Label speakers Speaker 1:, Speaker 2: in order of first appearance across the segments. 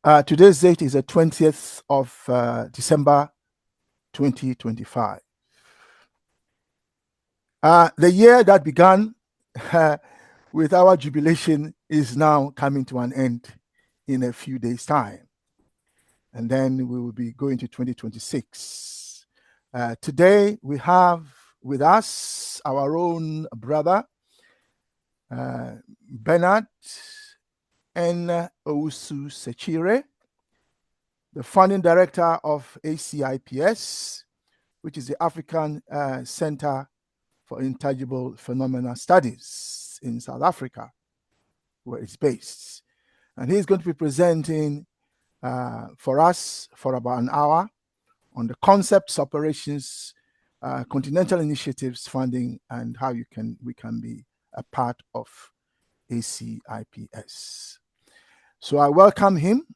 Speaker 1: Today's date is the 20th of December 2025. The year that began with our jubilation is now coming to an end in a few days' time. And then we will be going to 2026. Today we have with us our own brother, Bernard N. Owusu Sechire, the founding director of Acips, which is the African Center for Intangible Phenomena Studies in South Africa, where it's based. And he's going to be presenting for us for about an hour on the concepts, operations, continental initiatives, funding, and how we can be a part of ACIPS. So I welcome him,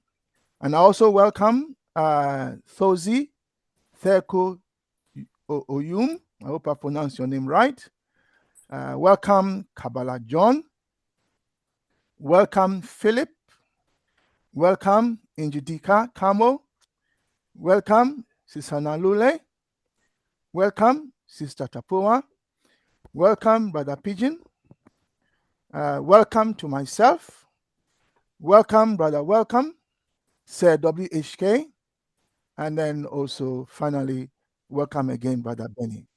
Speaker 1: and I also welcome Thozi Theko Oyum. I hope I pronounced your name right. Welcome Kabbalah John. Welcome Philip. Welcome Injidika Kamo. Welcome Sister Nalule. Welcome Sister Tapua. Welcome Brother Pigeon. Welcome to myself. Welcome Brother Welcome, Sir WHK. And then also finally, welcome again Brother Benny.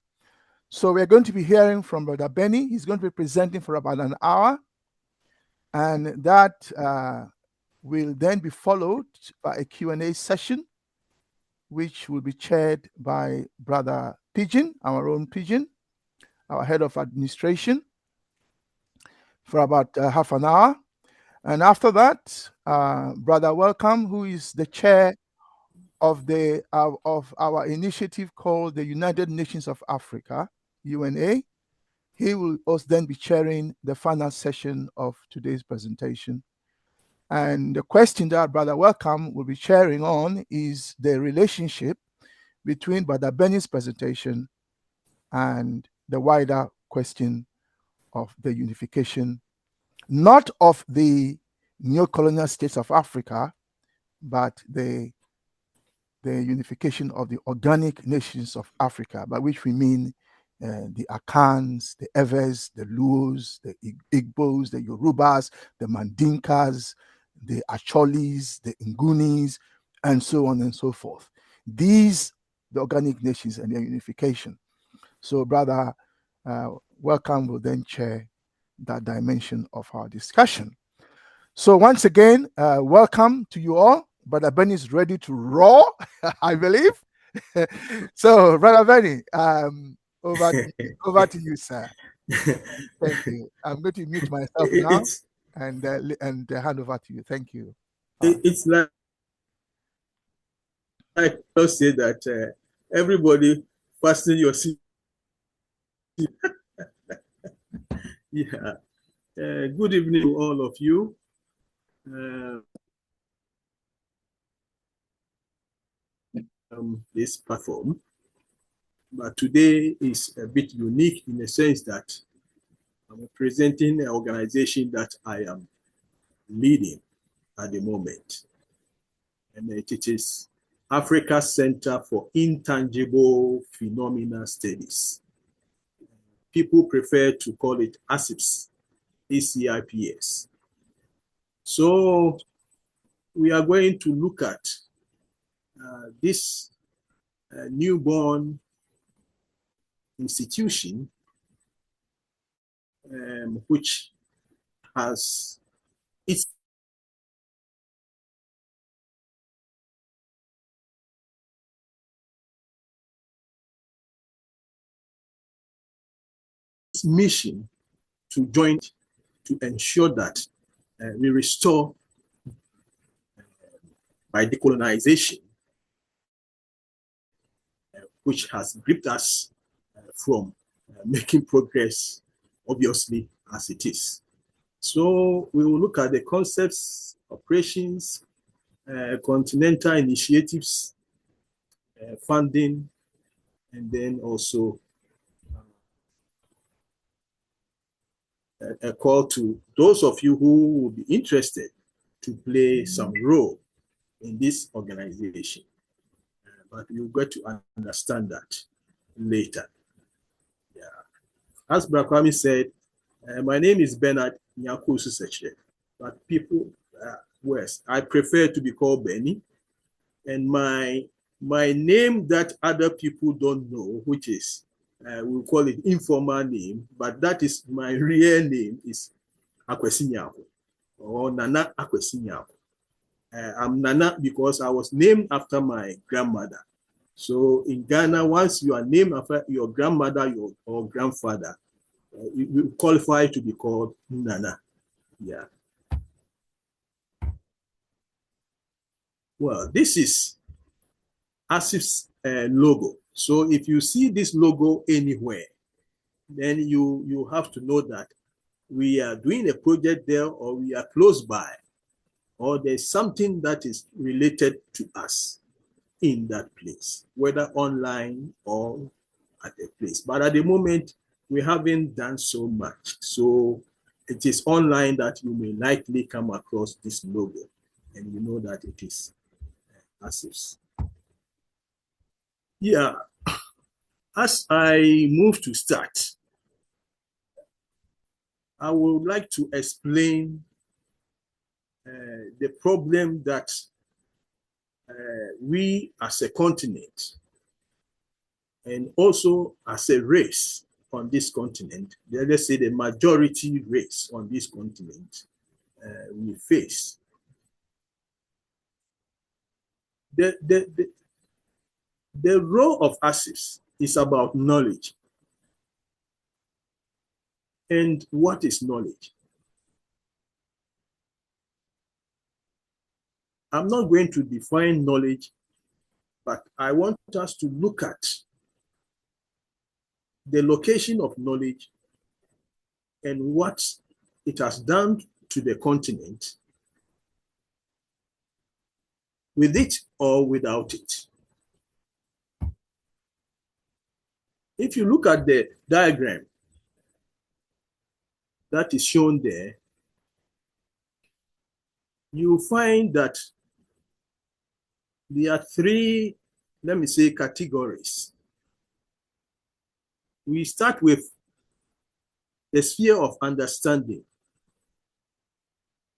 Speaker 1: So we're going to be hearing from Brother Benny. He's going to be presenting for about an hour. And that will then be followed by a Q&A session, which will be chaired by Brother Pigeon, our own Pigeon, our head of administration, for about half an hour. And after that, Brother Welcome, who is the chair of our initiative called the United Nations of Africa, UNA, he will also then be chairing the final session of today's presentation. And the question that Brother Welcome will be sharing on is the relationship between Brother Benny's presentation and the wider question of the unification, not of the neo-colonial states of Africa, but the unification of the organic nations of Africa, by which we mean the Akans, the Evers, the Luos, the Igbos, the Yorubas, the Mandinkas, the Acholis, the Ngunis, and so on and so forth. These, the organic nations and their unification. So Brother Welcome will then chair that dimension of our discussion. So once again, welcome to you all. Brother Benny is ready to roar, I believe. So Brother Benny, over to you, sir. Thank you. I'm going to mute myself now and hand over to you. Thank you.
Speaker 2: It's like I say that everybody fasten your seat. Yeah. Good evening to all of you. This platform, but today is a bit unique in the sense that I'm presenting an organization that I am leading at the moment, and it is Africa Center for Intangible Phenomena Studies. People prefer to call it Acips, ACIPS. So we are going to look at this newborn institution, which has its mission to join to ensure that we restore by decolonization, which has gripped us from making progress, obviously, as it is. So we will look at the concepts, operations, continental initiatives, funding, and then also a call to those of you who will be interested to play some role in this organization. But you'll get to understand that later. Yeah. As Brakwami said, my name is Bernard Nyakusu Seche, but people, West, I prefer to be called Benny. And my name that other people don't know, which is, we'll call it informal name, but that is my real name is Akwesi Nyako, or Nana Akwesi Nyako. I'm Nana because I was named after my grandmother. So in Ghana, once you are named after your grandmother or grandfather, you qualify to be called Nana. Yeah. Well, this is Acips logo. So if you see this logo anywhere, then you have to know that we are doing a project there, or we are close by, or there's something that is related to us in that place, whether online or at a place. But at the moment, we haven't done so much. So it is online that you may likely come across this logo, and you know that it is Acips. Yeah, as I move to start, I would like to explain the problem that we as a continent, and also as a race on this continent, let's say the majority race on this continent, we face. The role of Acips is about knowledge. And what is knowledge? I'm not going to define knowledge, but I want us to look at the location of knowledge and what it has done to the continent, with it or without it. If you look at the diagram that is shown there, you find that there are three, let me say, categories. We start with the sphere of understanding.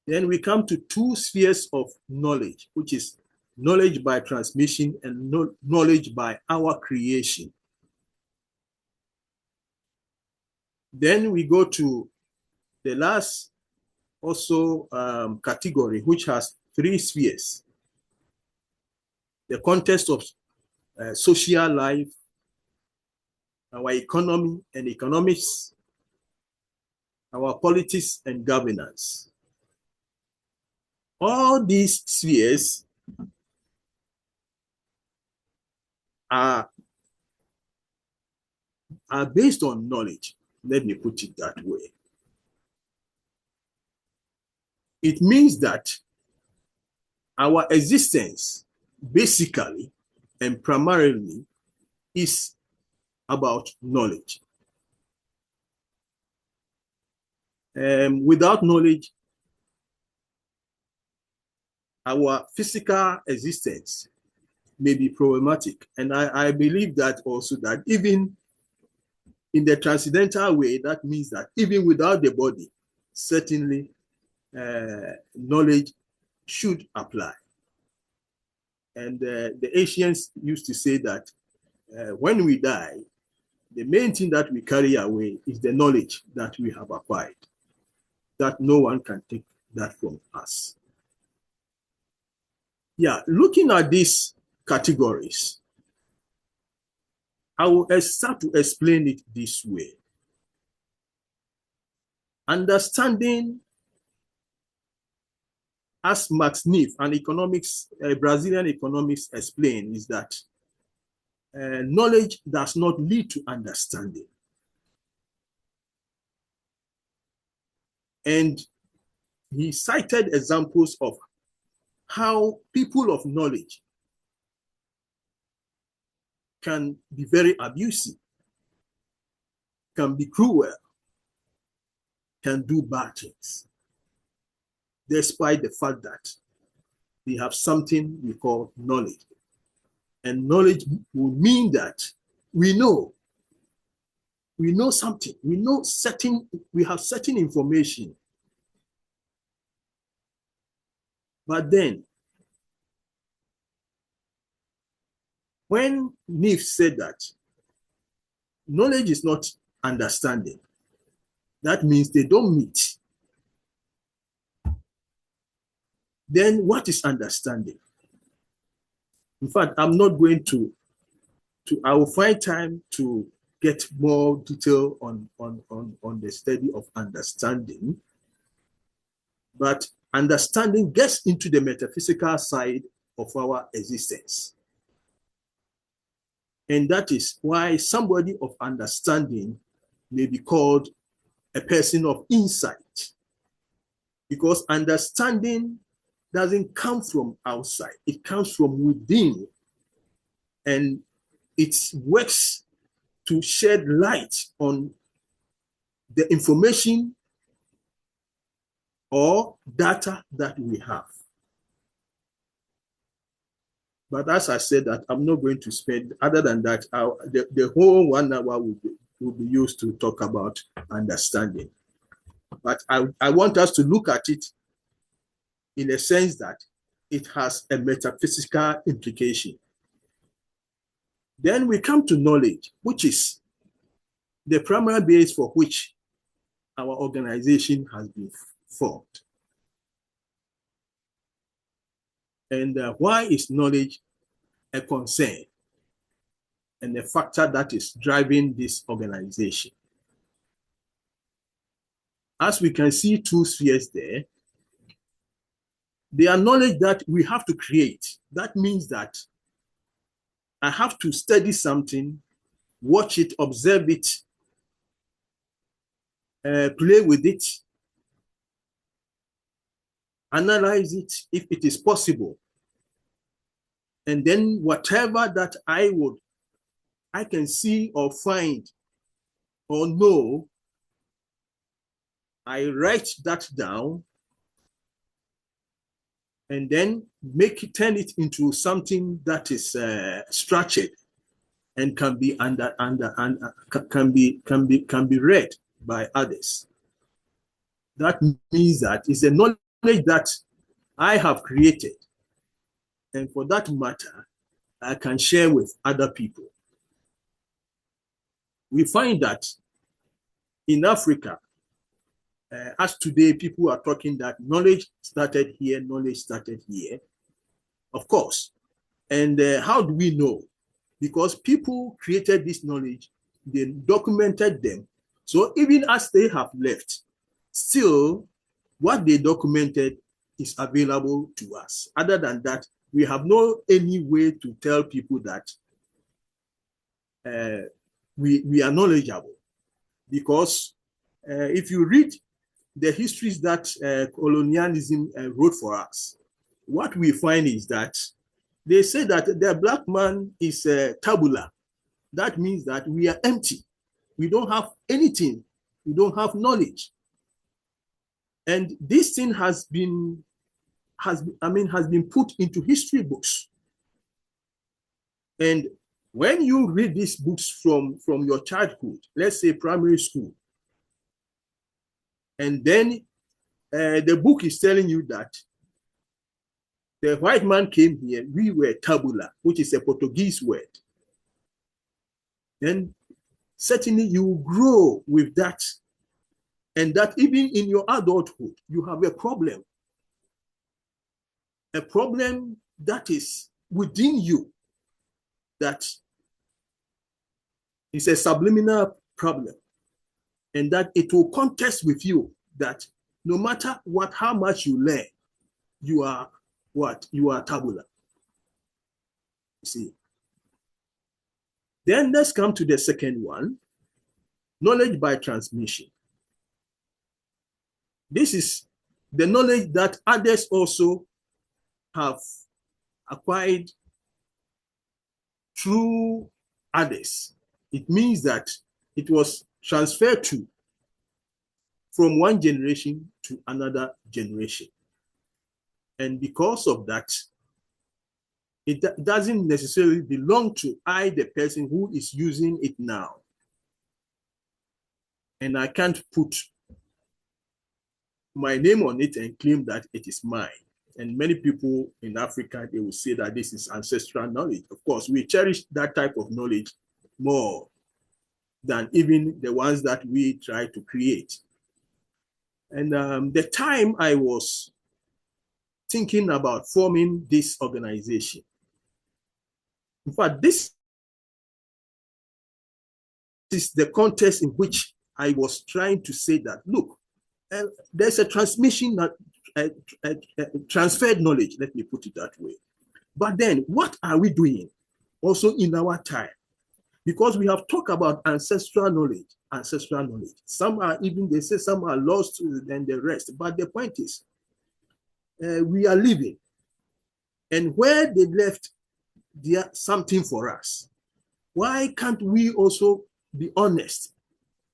Speaker 2: Then we come to two spheres of knowledge, which is knowledge by transmission and knowledge by our creation. Then we go to the last also category, which has three spheres. The context of social life, our economy and economics, our politics and governance. All these spheres are based on knowledge. Let me put it that way. It means that our existence basically and primarily is about knowledge. Without knowledge, our physical existence may be problematic. And I believe that also, that even in the transcendental way, that means that even without the body, certainly knowledge should apply. And the ancients used to say that when we die, the main thing that we carry away is the knowledge that we have acquired, that no one can take that from us. Yeah, looking at these categories, I will start to explain it this way. Understanding, as Max Neef, an economics, Brazilian economics, explained, is that knowledge does not lead to understanding. And he cited examples of how people of knowledge can be very abusive, can be cruel, can do bad things, despite the fact that we have something we call knowledge. And knowledge will mean that we know something, we have certain information. But then, when Nif said that knowledge is not understanding, that means they don't meet. Then what is understanding? In fact, I'm not going to I will find time to get more detail on the study of understanding. But understanding gets into the metaphysical side of our existence. And that is why somebody of understanding may be called a person of insight. Because understanding doesn't come from outside, it comes from within. And it works to shed light on the information or data that we have. But as I said, that I'm not going to spend, other than that, the whole 1 hour will be used to talk about understanding. But I want us to look at it in a sense that it has a metaphysical implication. Then we come to knowledge, which is the primary base for which our organization has been formed. And why is knowledge a concern and a factor that is driving this organization? As we can see 2 spheres there, they are knowledge that we have to create. That means that I have to study something, watch it, observe it, play with it, analyze it if it is possible. And then whatever that I can see or find or know, I write that down and then turn it into something that is structured and can be can be read by others. That means that it's a knowledge that I have created, and for that matter, I can share with other people. We find that in Africa, as today people are talking that knowledge started here, of course. And how do we know? Because people created this knowledge, they documented them. So even as they have left, still what they documented is available to us. Other than that, we have no any way to tell people that we are knowledgeable. Because if you read the histories that colonialism wrote for us, what we find is that they say that the black man is tabula. That means that we are empty. We don't have anything. We don't have knowledge. And this thing has been put into history books. And when you read these books from your childhood, let's say primary school, and then the book is telling you that the white man came here, we were tabula, which is a Portuguese word. Then certainly you grow with that, and that even in your adulthood, you have a problem that is within you, that is a subliminal problem, and that it will contest with you that no matter how much you learn, you are what? You are tabula. You see. Then let's come to the second one, knowledge by transmission. This is the knowledge that others also have acquired through others. It means that it was transferred from one generation to another generation. And because of that, it doesn't necessarily belong to the person who is using it now. And I can't put my name on it and claim that it is mine. And many people in Africa, they will say that this is ancestral knowledge. Of course, we cherish that type of knowledge more than even the ones that we try to create. And the time I was thinking about forming this organization, in fact, this is the context in which I was trying to say that, look, there's a transmission, transferred knowledge, let me put it that way. But then what are we doing also in our time? Because we have talked about ancestral knowledge. Some are even, they say some are lost than the rest. But the point is, we are living. And where they left there something for us. Why can't we also be honest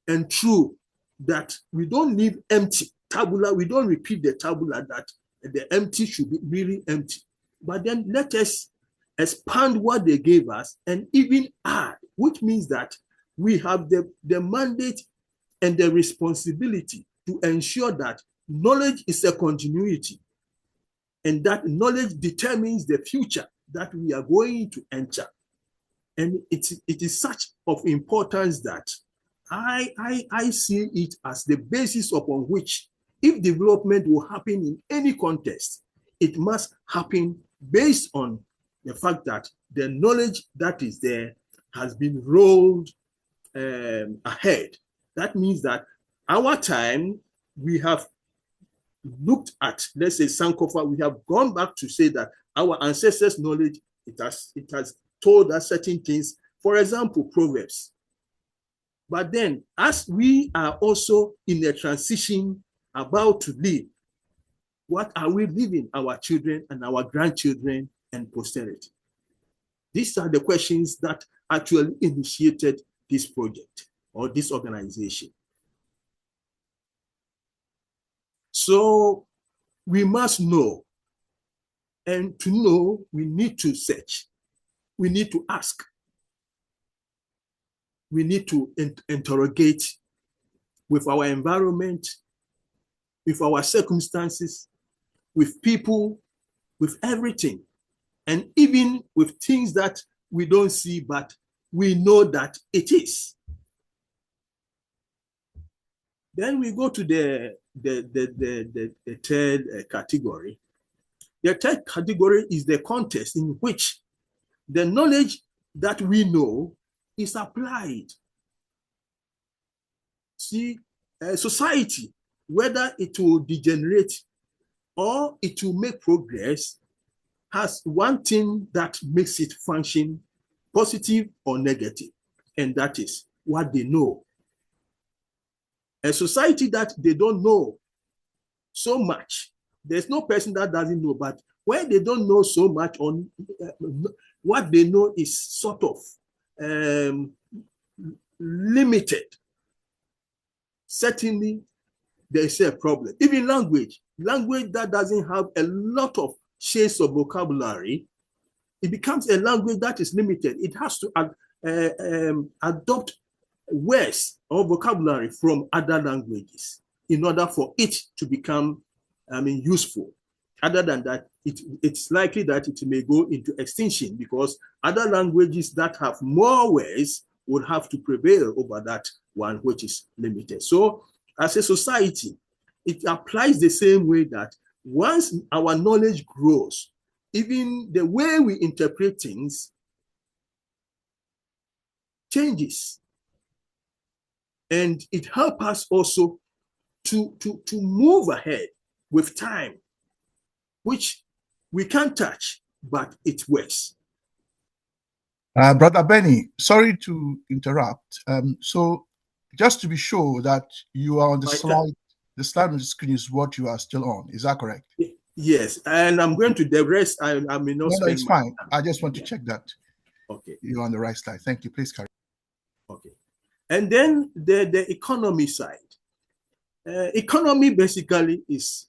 Speaker 2: and true that we don't leave empty tabula, we don't repeat the tabula that the empty should be really empty. But then let us expand what they gave us and even add, which means that we have the mandate and the responsibility to ensure that knowledge is a continuity and that knowledge determines the future that we are going to enter. And it is such of importance that I see it as the basis upon which, if development will happen in any context, it must happen based on the fact that the knowledge that is there has been rolled ahead. That means that our time, we have looked at, let's say, Sankofa, we have gone back to say that our ancestors' knowledge, it has told us certain things. For example, Proverbs. But then, as we are also in a transition about to live, what are we leaving our children and our grandchildren and posterity? These are the questions that actually initiated this project or this organization. So we must know, and to know, we need to search. We need to ask. We need to interrogate with our environment, with our circumstances, with people, with everything, and even with things that we don't see, but we know that it is. Then we go to the third category. The third category is the context in which the knowledge that we know is applied. See, society, whether it will degenerate or it will make progress, has one thing that makes it function, positive or negative, and that is what they know. A society that they don't know so much, there's no person that doesn't know, but where they don't know so much on what they know is sort of limited, certainly there's a problem. Even language that doesn't have a lot of shades of vocabulary, it becomes a language that is limited. It has to adopt words or vocabulary from other languages in order for it to become, useful. Other than that, it's likely that it may go into extinction because other languages that have more words would have to prevail over that one which is limited. So as a society, it applies the same way that once our knowledge grows, even the way we interpret things changes. And it helps us also to move ahead with time, which we can't touch, but it works.
Speaker 1: Brother Benny, sorry to interrupt. So just to be sure that you are on the slide, the slide on the screen is what you are still on. Is that correct?
Speaker 2: Yes, and I'm going to the rest. I may not spend.
Speaker 1: No, it's fine. I just want to check that.
Speaker 2: Okay.
Speaker 1: You're on the right slide. Thank you. Please carry
Speaker 2: on. Okay. And then the economy side. Economy basically is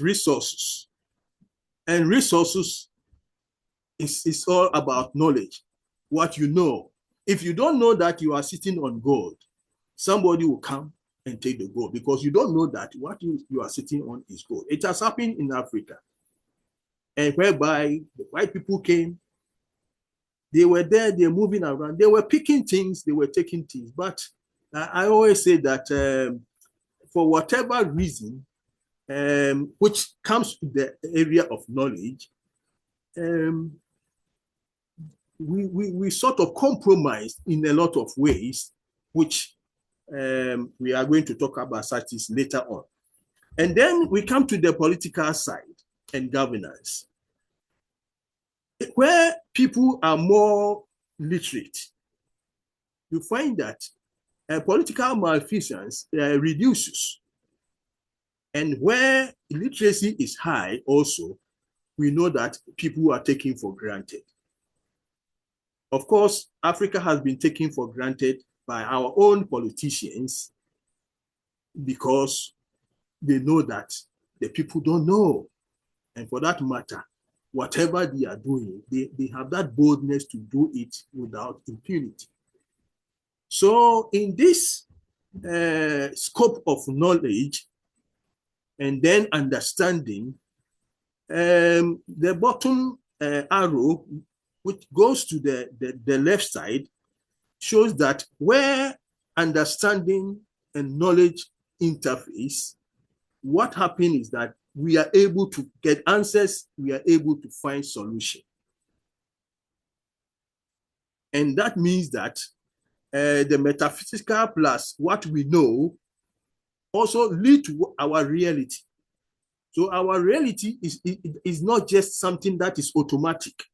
Speaker 2: resources. And resources is all about knowledge, what you know. If you don't know that you are sitting on gold, somebody will come and take the gold because you don't know that what you are sitting on is gold. It has happened in Africa, and whereby the white people came, they were there, they're moving around, they were picking things, they were taking things. But I always say that for whatever reason, which comes to the area of knowledge, we sort of compromised in a lot of ways, which we are going to talk about such as later on. And then we come to the political side and governance, where people are more literate. You find that political malfeasance reduces. And where literacy is high also, we know that people are taken for granted. Of course, Africa has been taken for granted by our own politicians because they know that the people don't know. And for that matter, whatever they are doing, they have that boldness to do it without impunity. So in this scope of knowledge and then understanding, the bottom arrow, which goes to the left side, shows that where understanding and knowledge interface, what happens is that we are able to get answers, we are able to find solutions. And that means that the metaphysical plus what we know also lead to our reality. So our reality is not just something that is automatic,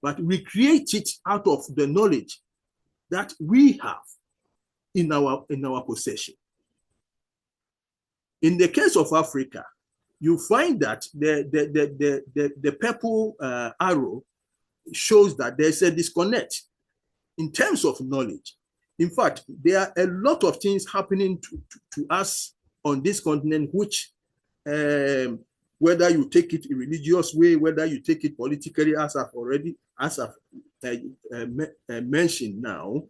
Speaker 2: but we create it out of the knowledge that we have in our possession. In the case of Africa, you find that the purple arrow shows that there's a disconnect in terms of knowledge. In fact, there are a lot of things happening to us on this continent, which whether you take it in a religious way, whether you take it politically, as I've mentioned now,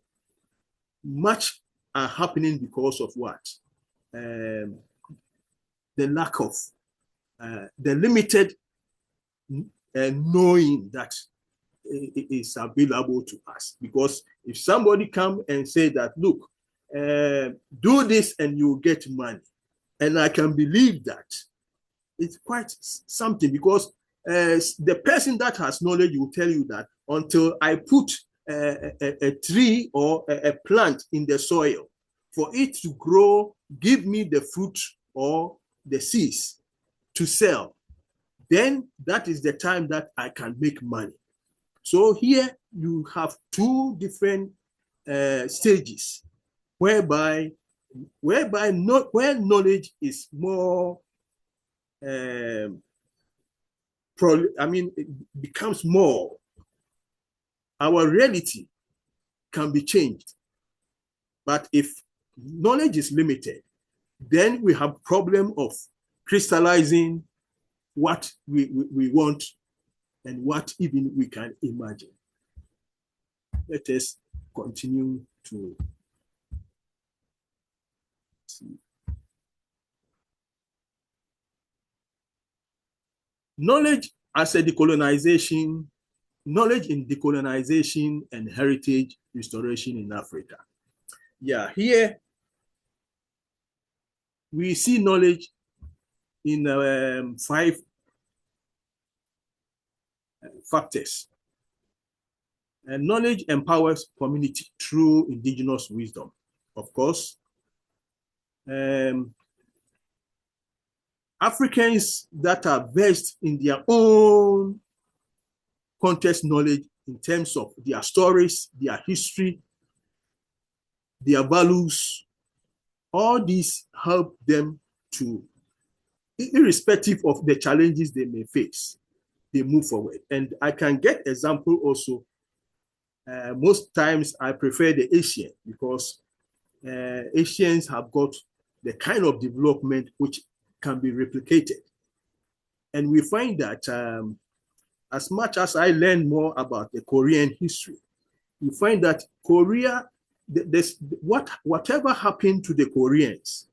Speaker 2: much are happening because of what? The lack of, the limited knowing that is available to us. Because if somebody come and say that, look, do this and you get money, and I can believe that, it's quite something, because the person that has knowledge will tell you that until I put a tree or a plant in the soil for it to grow, give me the fruit or the seeds to sell, then that is the time that I can make money. So here you have two different stages where knowledge is more, it becomes more. Our reality can be changed. But if knowledge is limited, then we have problem of crystallizing what we want and what even we can imagine. Let us continue to see. Knowledge as a decolonization, knowledge in decolonization and heritage restoration in Africa. Yeah, here we see knowledge in 5 factors. And knowledge empowers community through indigenous wisdom. Of course, Africans that are versed in their own context knowledge in terms of their stories, their history, their values, all these help them to, irrespective of the challenges they may face, they move forward. And I can get example also. Most times I prefer the Asian, because Asians have got the kind of development which can be replicated. And we find that as much as I learn more about the Korean history, you find that Korea, whatever happened to the Koreans,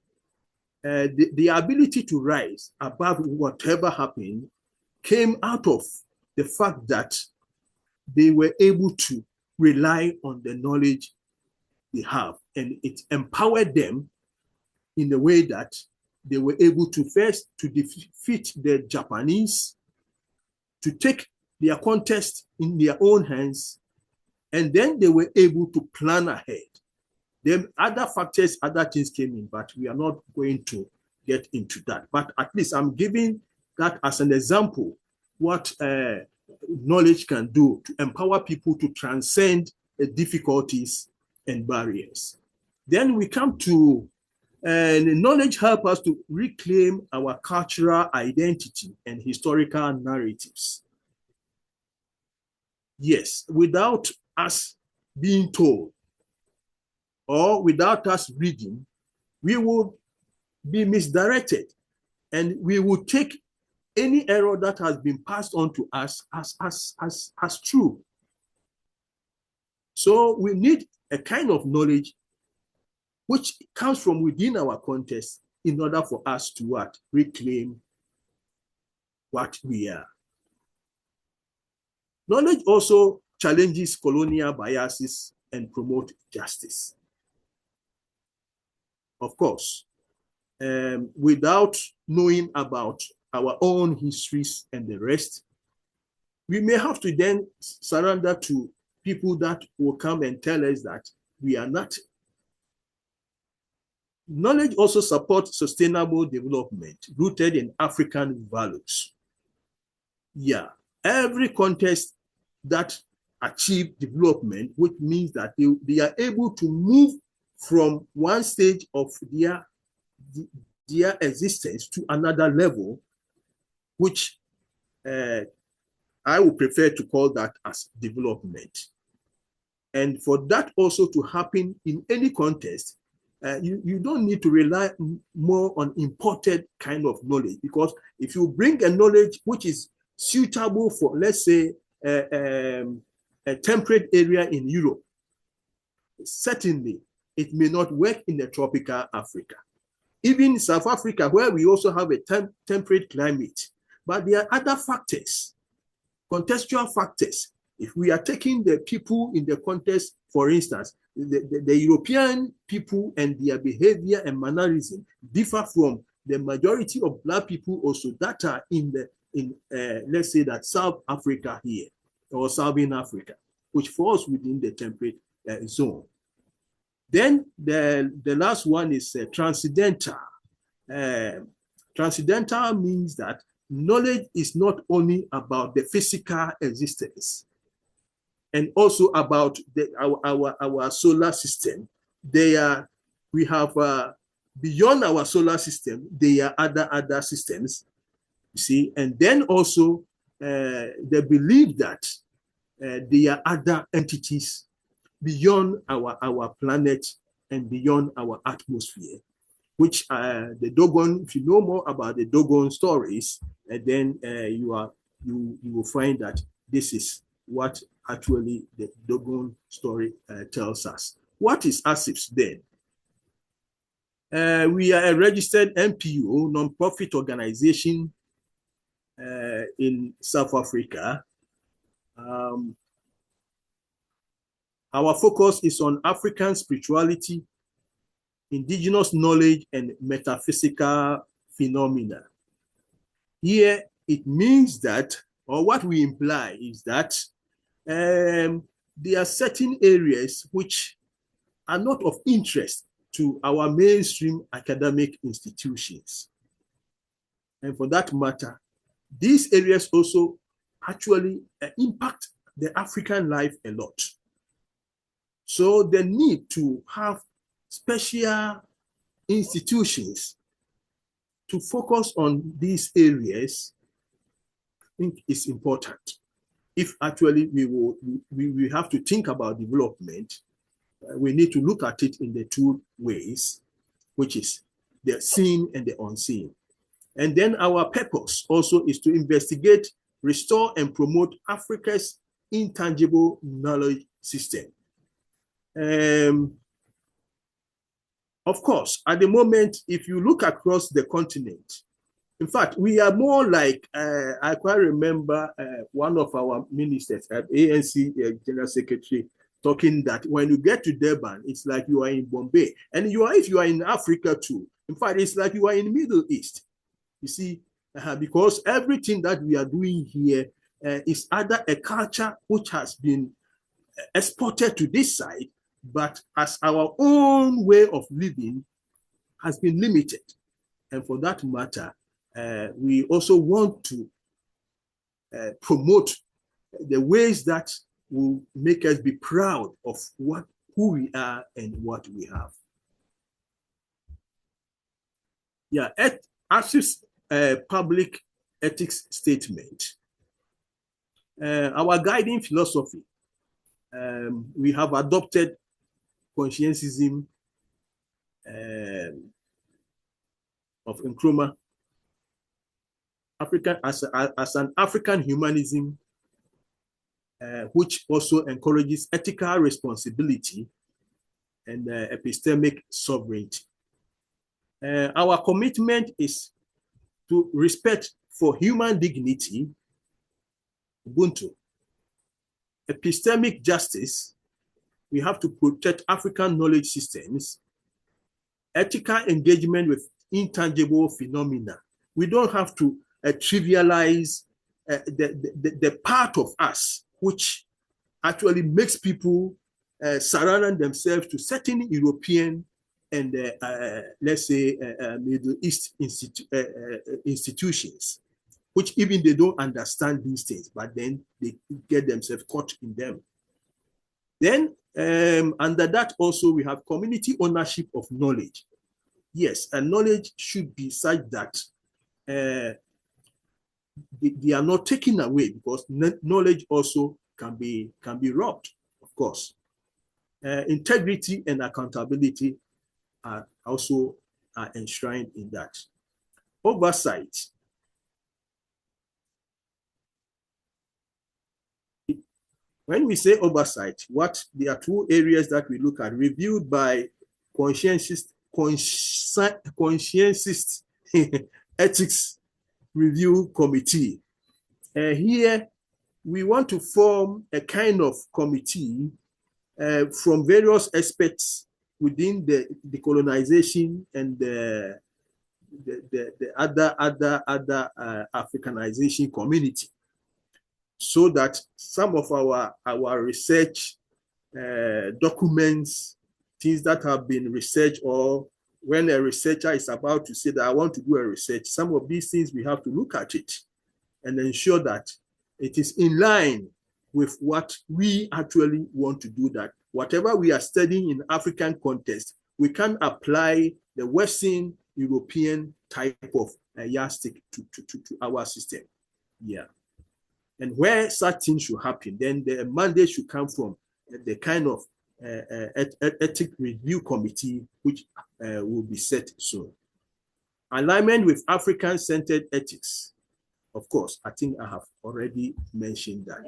Speaker 2: the ability to rise above whatever happened came out of the fact that they were able to rely on the knowledge they have, and it empowered them in a way that they were able to first to defeat the Japanese, to take their contest in their own hands, and then they were able to plan ahead. Then other factors, other things came in, but we are not going to get into that. But at least I'm giving that as an example, what knowledge can do to empower people to transcend the difficulties and barriers. Then we come to knowledge help us to reclaim our cultural identity and historical narratives. Yes, without us being told or without us reading, we will be misdirected, and we will take any error that has been passed on to us as true. So we need a kind of knowledge which comes from within our context in order for us to what? Reclaim what we are. Knowledge also challenges colonial biases and promotes justice. Of course, without knowing about our own histories and the rest, we may have to then surrender to people that will come and tell us that we are not. Knowledge also supports sustainable development rooted in African values. Yeah, every context that achieve development, which means that they are able to move from one stage of their existence to another level, which I would prefer to call that as development. And for that also to happen in any context, you don't need to rely more on imported kind of knowledge, because if you bring a knowledge which is suitable for, let's say, a temperate area in Europe, certainly it may not work in the tropical Africa. Even South Africa, where we also have a temperate climate, but there are other factors, contextual factors. If we are taking the people in the context, for instance, the European people and their behavior and mannerism differ from the majority of Black people also that are in let's say that South Africa here, or Southern Africa, which falls within the temperate zone. Then the last one is transcendental. Transcendental means that knowledge is not only about the physical existence and also about our solar system. We have beyond our solar system, there are other systems, you see, and then also they believe that there are other entities beyond our planet and beyond our atmosphere, which the Dogon, if you know more about the Dogon stories, then you will find that this is what actually the Dogon story tells us. What is Acips then? We are a registered NPO, non-profit organization in South Africa. Our focus is on African spirituality, indigenous knowledge, and metaphysical phenomena. Here, it means that, or what we imply is that there are certain areas which are not of interest to our mainstream academic institutions. And for that matter, these areas also actually impact the African life a lot. So the need to have special institutions to focus on these areas, I think, is important. If actually we have to think about development, we need to look at it in the two ways, which is the seen and the unseen. And then our purpose also is to investigate restore and promote Africa's intangible knowledge system. Of course, at the moment, if you look across the continent, in fact, we are more like, I quite remember one of our ministers at ANC General Secretary talking that when you get to Durban, it's like you are in Bombay. And if you are in Africa too, in fact, it's like you are in the Middle East. You see, because everything that we are doing here is either a culture which has been exported to this side, but as our own way of living has been limited. And for that matter, we also want to promote the ways that will make us be proud of who we are and what we have. Yeah, Acips public ethics statement. Our guiding philosophy, we have adopted conscientism of Nkrumah, African as an African humanism, which also encourages ethical responsibility and epistemic sovereignty. Our commitment is to respect for human dignity, Ubuntu, epistemic justice. We have to protect African knowledge systems, ethical engagement with intangible phenomena. We don't have to trivialize the part of us which actually makes people surround themselves to certain European and let's say Middle East institutions, which even they don't understand these things, but then they get themselves caught in them. Then under that also we have community ownership of knowledge. Yes, and knowledge should be such that they are not taken away, because knowledge also can be robbed, of course. Integrity and accountability are also enshrined in that. Oversight. When we say oversight, there are two areas that we look at, reviewed by conscientious ethics review committee. Here, we want to form a kind of committee from various experts within the decolonization and the other Africanization community, so that some of our research documents, things that have been researched, or when a researcher is about to say that I want to do a research, some of these things we have to look at it and ensure that it is in line with what we actually want to do, that whatever we are studying in African context, we can apply the Western European type of yardstick to our system. Yeah. And where such things should happen, then the mandate should come from the kind of ethics review committee, which will be set soon. Alignment with African-centered ethics. Of course, I think I have already mentioned that.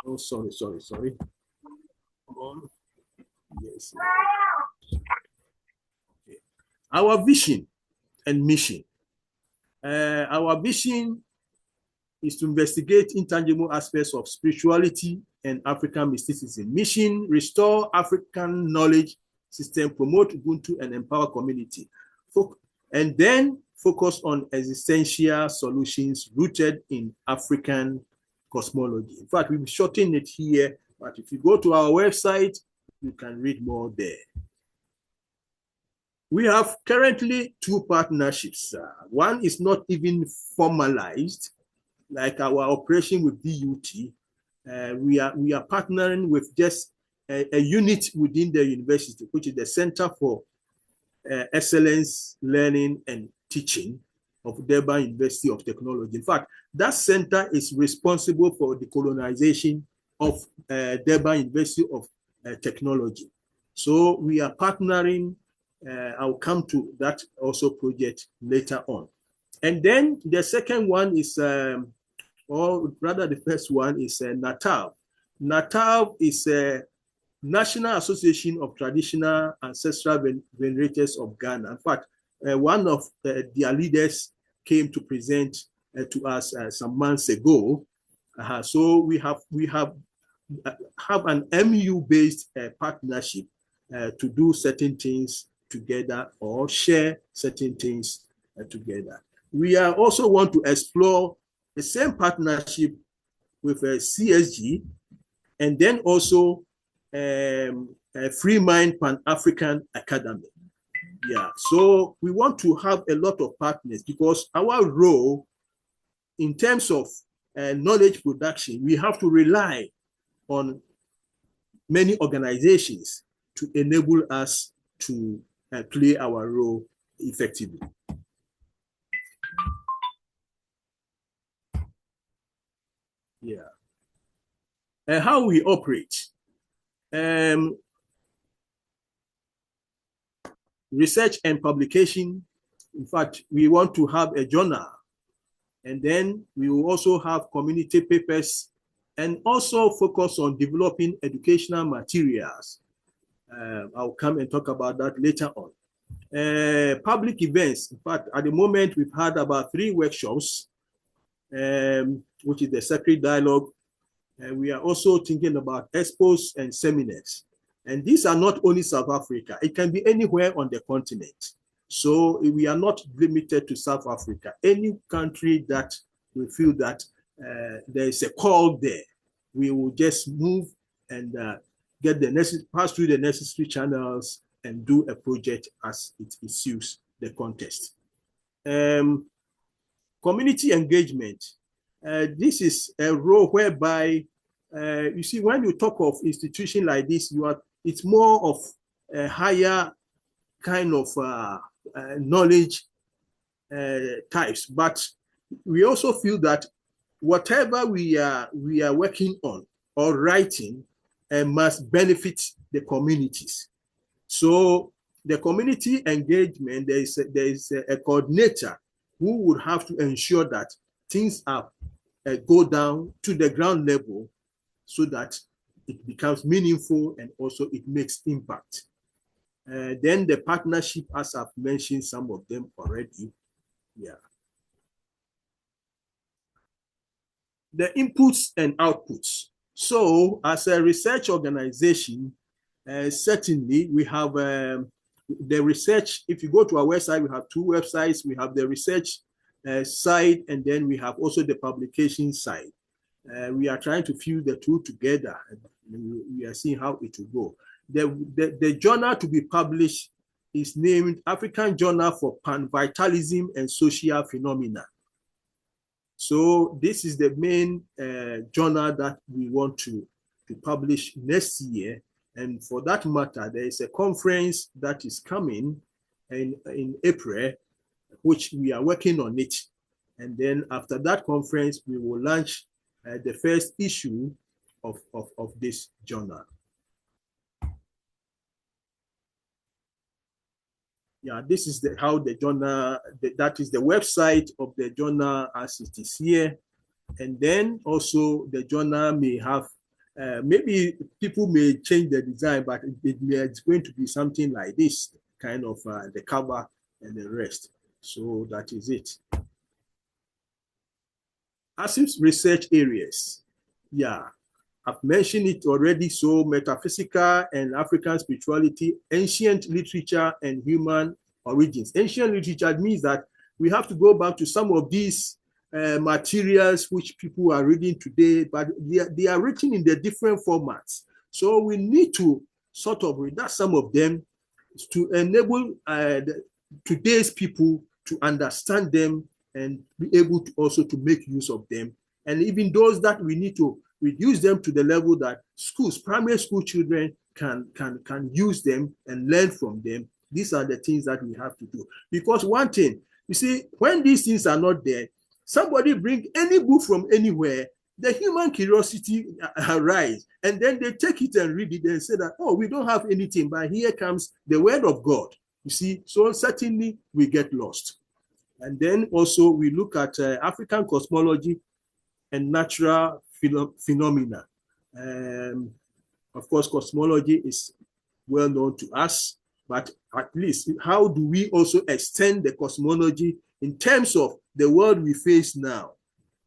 Speaker 2: Oh, sorry. Come on. Yes. Okay. Our vision and mission. Our vision is to investigate intangible aspects of spirituality and African mysticism. Mission: restore African knowledge system, promote Ubuntu, and empower community. And then focus on existential solutions rooted in African cosmology. In fact, we've shortened it here, but if you go to our website, you can read more there. We have currently two partnerships. One is not even formalized, like our operation with DUT. We are partnering with just a unit within the university, which is the Center for Excellence Learning and Teaching of Durban University of Technology. In fact, that center is responsible for the decolonization of Durban University of Technology. So we are partnering I'll come to that also project later on. And then the second one is, or rather the first one is Natal. Natal is a National Association of Traditional Ancestral Venerators of Ghana. In fact, one of their leaders came to present to us some months ago. So we have an MU-based partnership to do certain things together or share certain things together. We are also want to explore the same partnership with CSG, and then also Free Mind Pan-African Academy. Yeah, so we want to have a lot of partners because our role in terms of knowledge production, we have to rely on many organizations to enable us to play our role effectively. Yeah. And how we operate. Research and publication. In fact, we want to have a journal, and then we will also have community papers, and also focus on developing educational materials. I'll come and talk about that later on. Public events. In fact, at the moment, we've had about 3 workshops, which is the Sacred Dialogue. We are also thinking about expos and seminars. And these are not only South Africa. It can be anywhere on the continent. So we are not limited to South Africa. Any country that we feel that there is a call there, we will just move and pass through the necessary channels and do a project as it suits the context. Community engagement. This is a role whereby, you see, when you talk of institution like this, it's more of a higher kind of knowledge types. But we also feel that whatever we are working on or writing must benefit the communities. So the community engagement, there is a coordinator who would have to ensure that things go down to the ground level so that it becomes meaningful and also it makes impact. Then the partnership, as I've mentioned some of them already. Yeah. The inputs and outputs. So as a research organization, certainly we have the research. If you go to our website, we have 2 websites. We have the research side, and then we have also the publication side. We are trying to fuse the 2 together. We are seeing how it will go. The journal to be published is named African Journal for Pan-Vitalism and Social Phenomena. So this is the main journal that we want to publish next year. And for that matter, there is a conference that is coming in April, which we are working on it. And then after that conference, we will launch the first issue of this journal. Yeah, this is how the journal, that is the website of the journal as it is here. And then also the journal may have, maybe people may change the design, but it's going to be something like this, kind of the cover and the rest. So that is it. Acips research areas. Yeah, I've mentioned it already. So metaphysical and African spirituality, ancient literature and human origins. Ancient literature means that we have to go back to some of these materials which people are reading today, but they are written in the different formats. So we need to sort of read some of them to enable today's people to understand them and be able to also to make use of them. And even those that we need to reduce them to the level that schools, primary school children can use them and learn from them. These are the things that we have to do. Because one thing, you see, when these things are not there, somebody bring any book from anywhere, the human curiosity arises, and then they take it and read it and say that, oh, we don't have anything, but here comes the word of God. You see, so certainly we get lost. And then also we look at African cosmology and natural phenomena. Of course, cosmology is well known to us, but at least how do we also extend the cosmology in terms of the world we face now?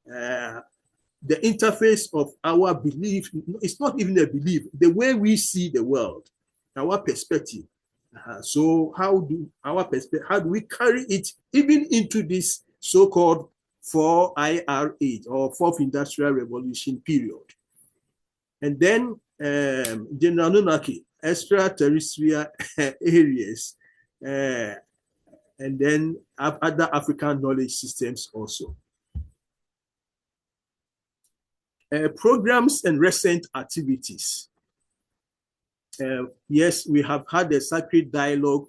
Speaker 2: The interface of our belief, it's not even a belief, the way we see the world, our perspective. So how do we carry it even into this so-called 4IR age or fourth industrial revolution period? And then General Nunaki, extraterrestrial areas, and then other African knowledge systems also. Programs and recent activities. Yes, we have had a sacred dialogue.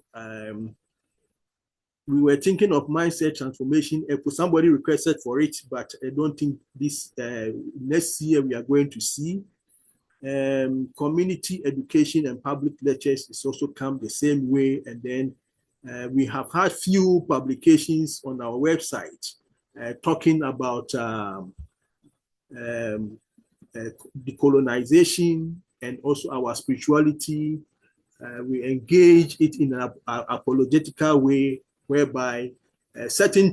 Speaker 2: We were thinking of mindset transformation. Somebody requested for it, but I don't think this next year we are going to see. Community education and public lectures is also come the same way. And then we have had few publications on our website talking about decolonization and also our spirituality. We engage it in an apologetical way, whereby certain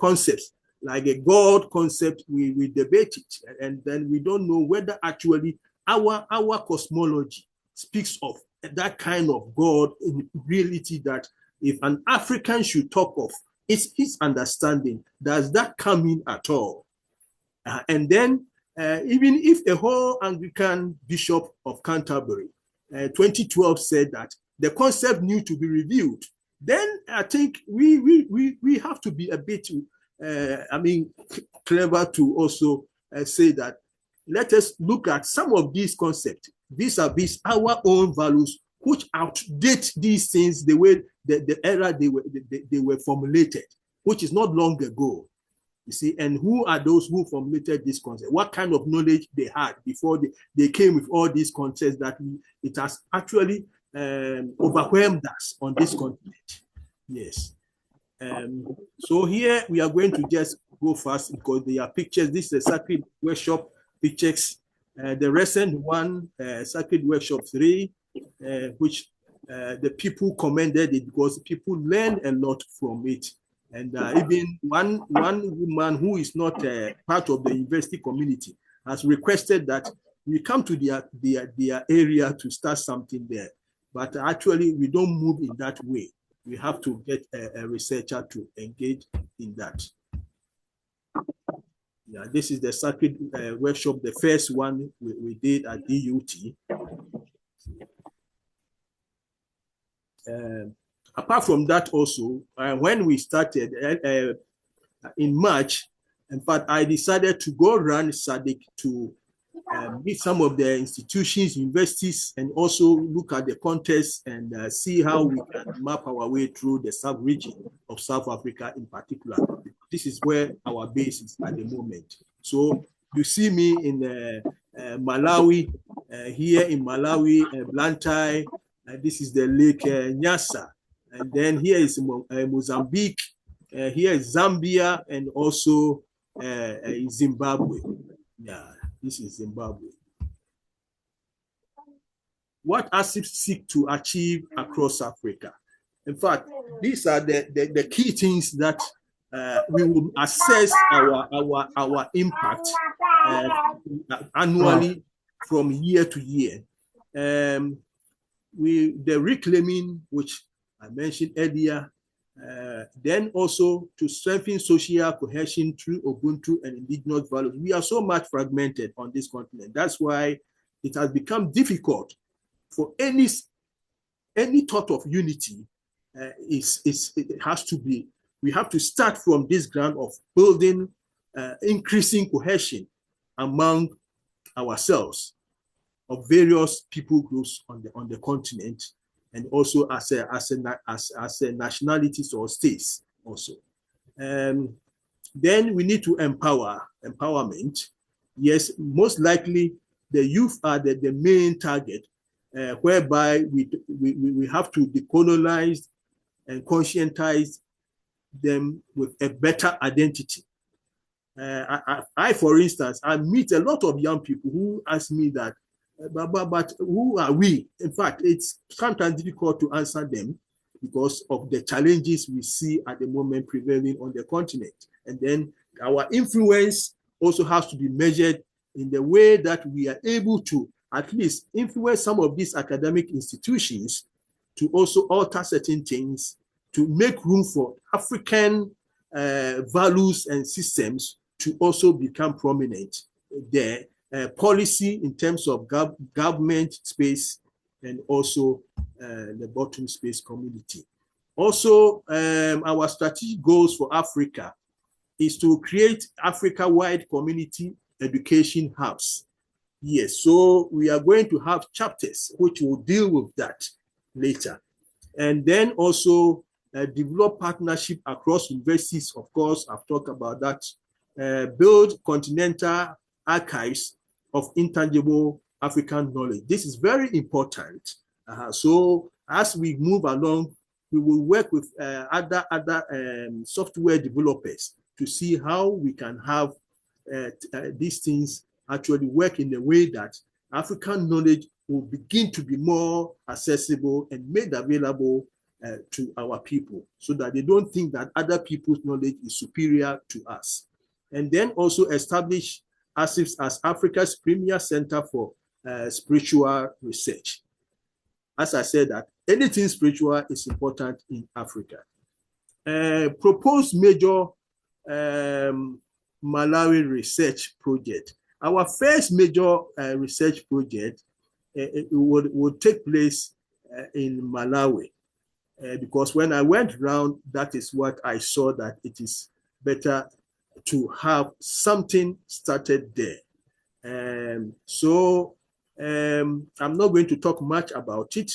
Speaker 2: concepts, like a God concept, we debate it, and then we don't know whether actually our cosmology speaks of that kind of God in reality, that if an African should talk of, it's his understanding. Does that come in at all? And then even if a whole Anglican Bishop of Canterbury 2012 said that the concept need to be reviewed, then I think we have to be a bit, clever to also say that let us look at some of these concepts vis-a-vis our own values, which outdate these things the way the era they were formulated, which is not long ago. You see, and who are those who formulated this concept? What kind of knowledge they had before they came with all these concepts that it has actually overwhelmed us on this continent. Yes. So here we are going to just go fast because they are pictures. This is a Sacred Workshop pictures. The recent one, Sacred Workshop 3, which the people commended it because people learned a lot from it. And even one woman who is not part of the university community has requested that we come to their area to start something there. But actually, we don't move in that way. We have to get a researcher to engage in that. Yeah, this is the Sacred Workshop, the first one we did at DUT. Apart from that also, when we started in March, in fact, I decided to go around SADC to meet some of the institutions, universities, and also look at the context and see how we can map our way through the sub-region of South Africa in particular. This is where our base is at the moment. So you see me in Malawi, here in Malawi, Blantyre, this is the Lake Nyasa. And then here is Mozambique, here is Zambia, and also Zimbabwe. Yeah, this is Zimbabwe. What Acips seek to achieve across Africa. In fact, these are the key things that we will assess our impact annually from year to year. The reclaiming, which I mentioned earlier, then also to strengthen social cohesion through Ubuntu and indigenous values. We are so much fragmented on this continent. That's why it has become difficult for any thought of unity. It has to be, we have to start from this ground of building, increasing cohesion among ourselves of various people groups on the continent, and also as a nationalities or states also. Then we need to empowerment. Yes, most likely the youth are the main target, whereby we have to decolonize and conscientize them with a better identity. For instance, I meet a lot of young people who ask me that, but who are we? In fact, it's sometimes difficult to answer them because of the challenges we see at the moment prevailing on the continent. And then our influence also has to be measured in the way that we are able to at least influence some of these academic institutions to also alter certain things to make room for African values and systems to also become prominent there. Policy in terms of government space and also the bottom space community. Also, our strategic goals for Africa is to create Africa-wide community education hubs. Yes, so we are going to have chapters which will deal with that later. And then also develop partnership across universities. Of course, I've talked about that. Build continental archives of intangible African knowledge. This is very important. So as we move along, we will work with other software developers to see how we can have these things actually work in a way that African knowledge will begin to be more accessible and made available to our people so that they don't think that other people's knowledge is superior to us. And then also establish Acips as Africa's premier center for spiritual research. As I said, that anything spiritual is important in Africa. Proposed major Malawi research project. Our first major research project would take place in Malawi because when I went around, that is what I saw, that it is better to have something started there. So I'm not going to talk much about it,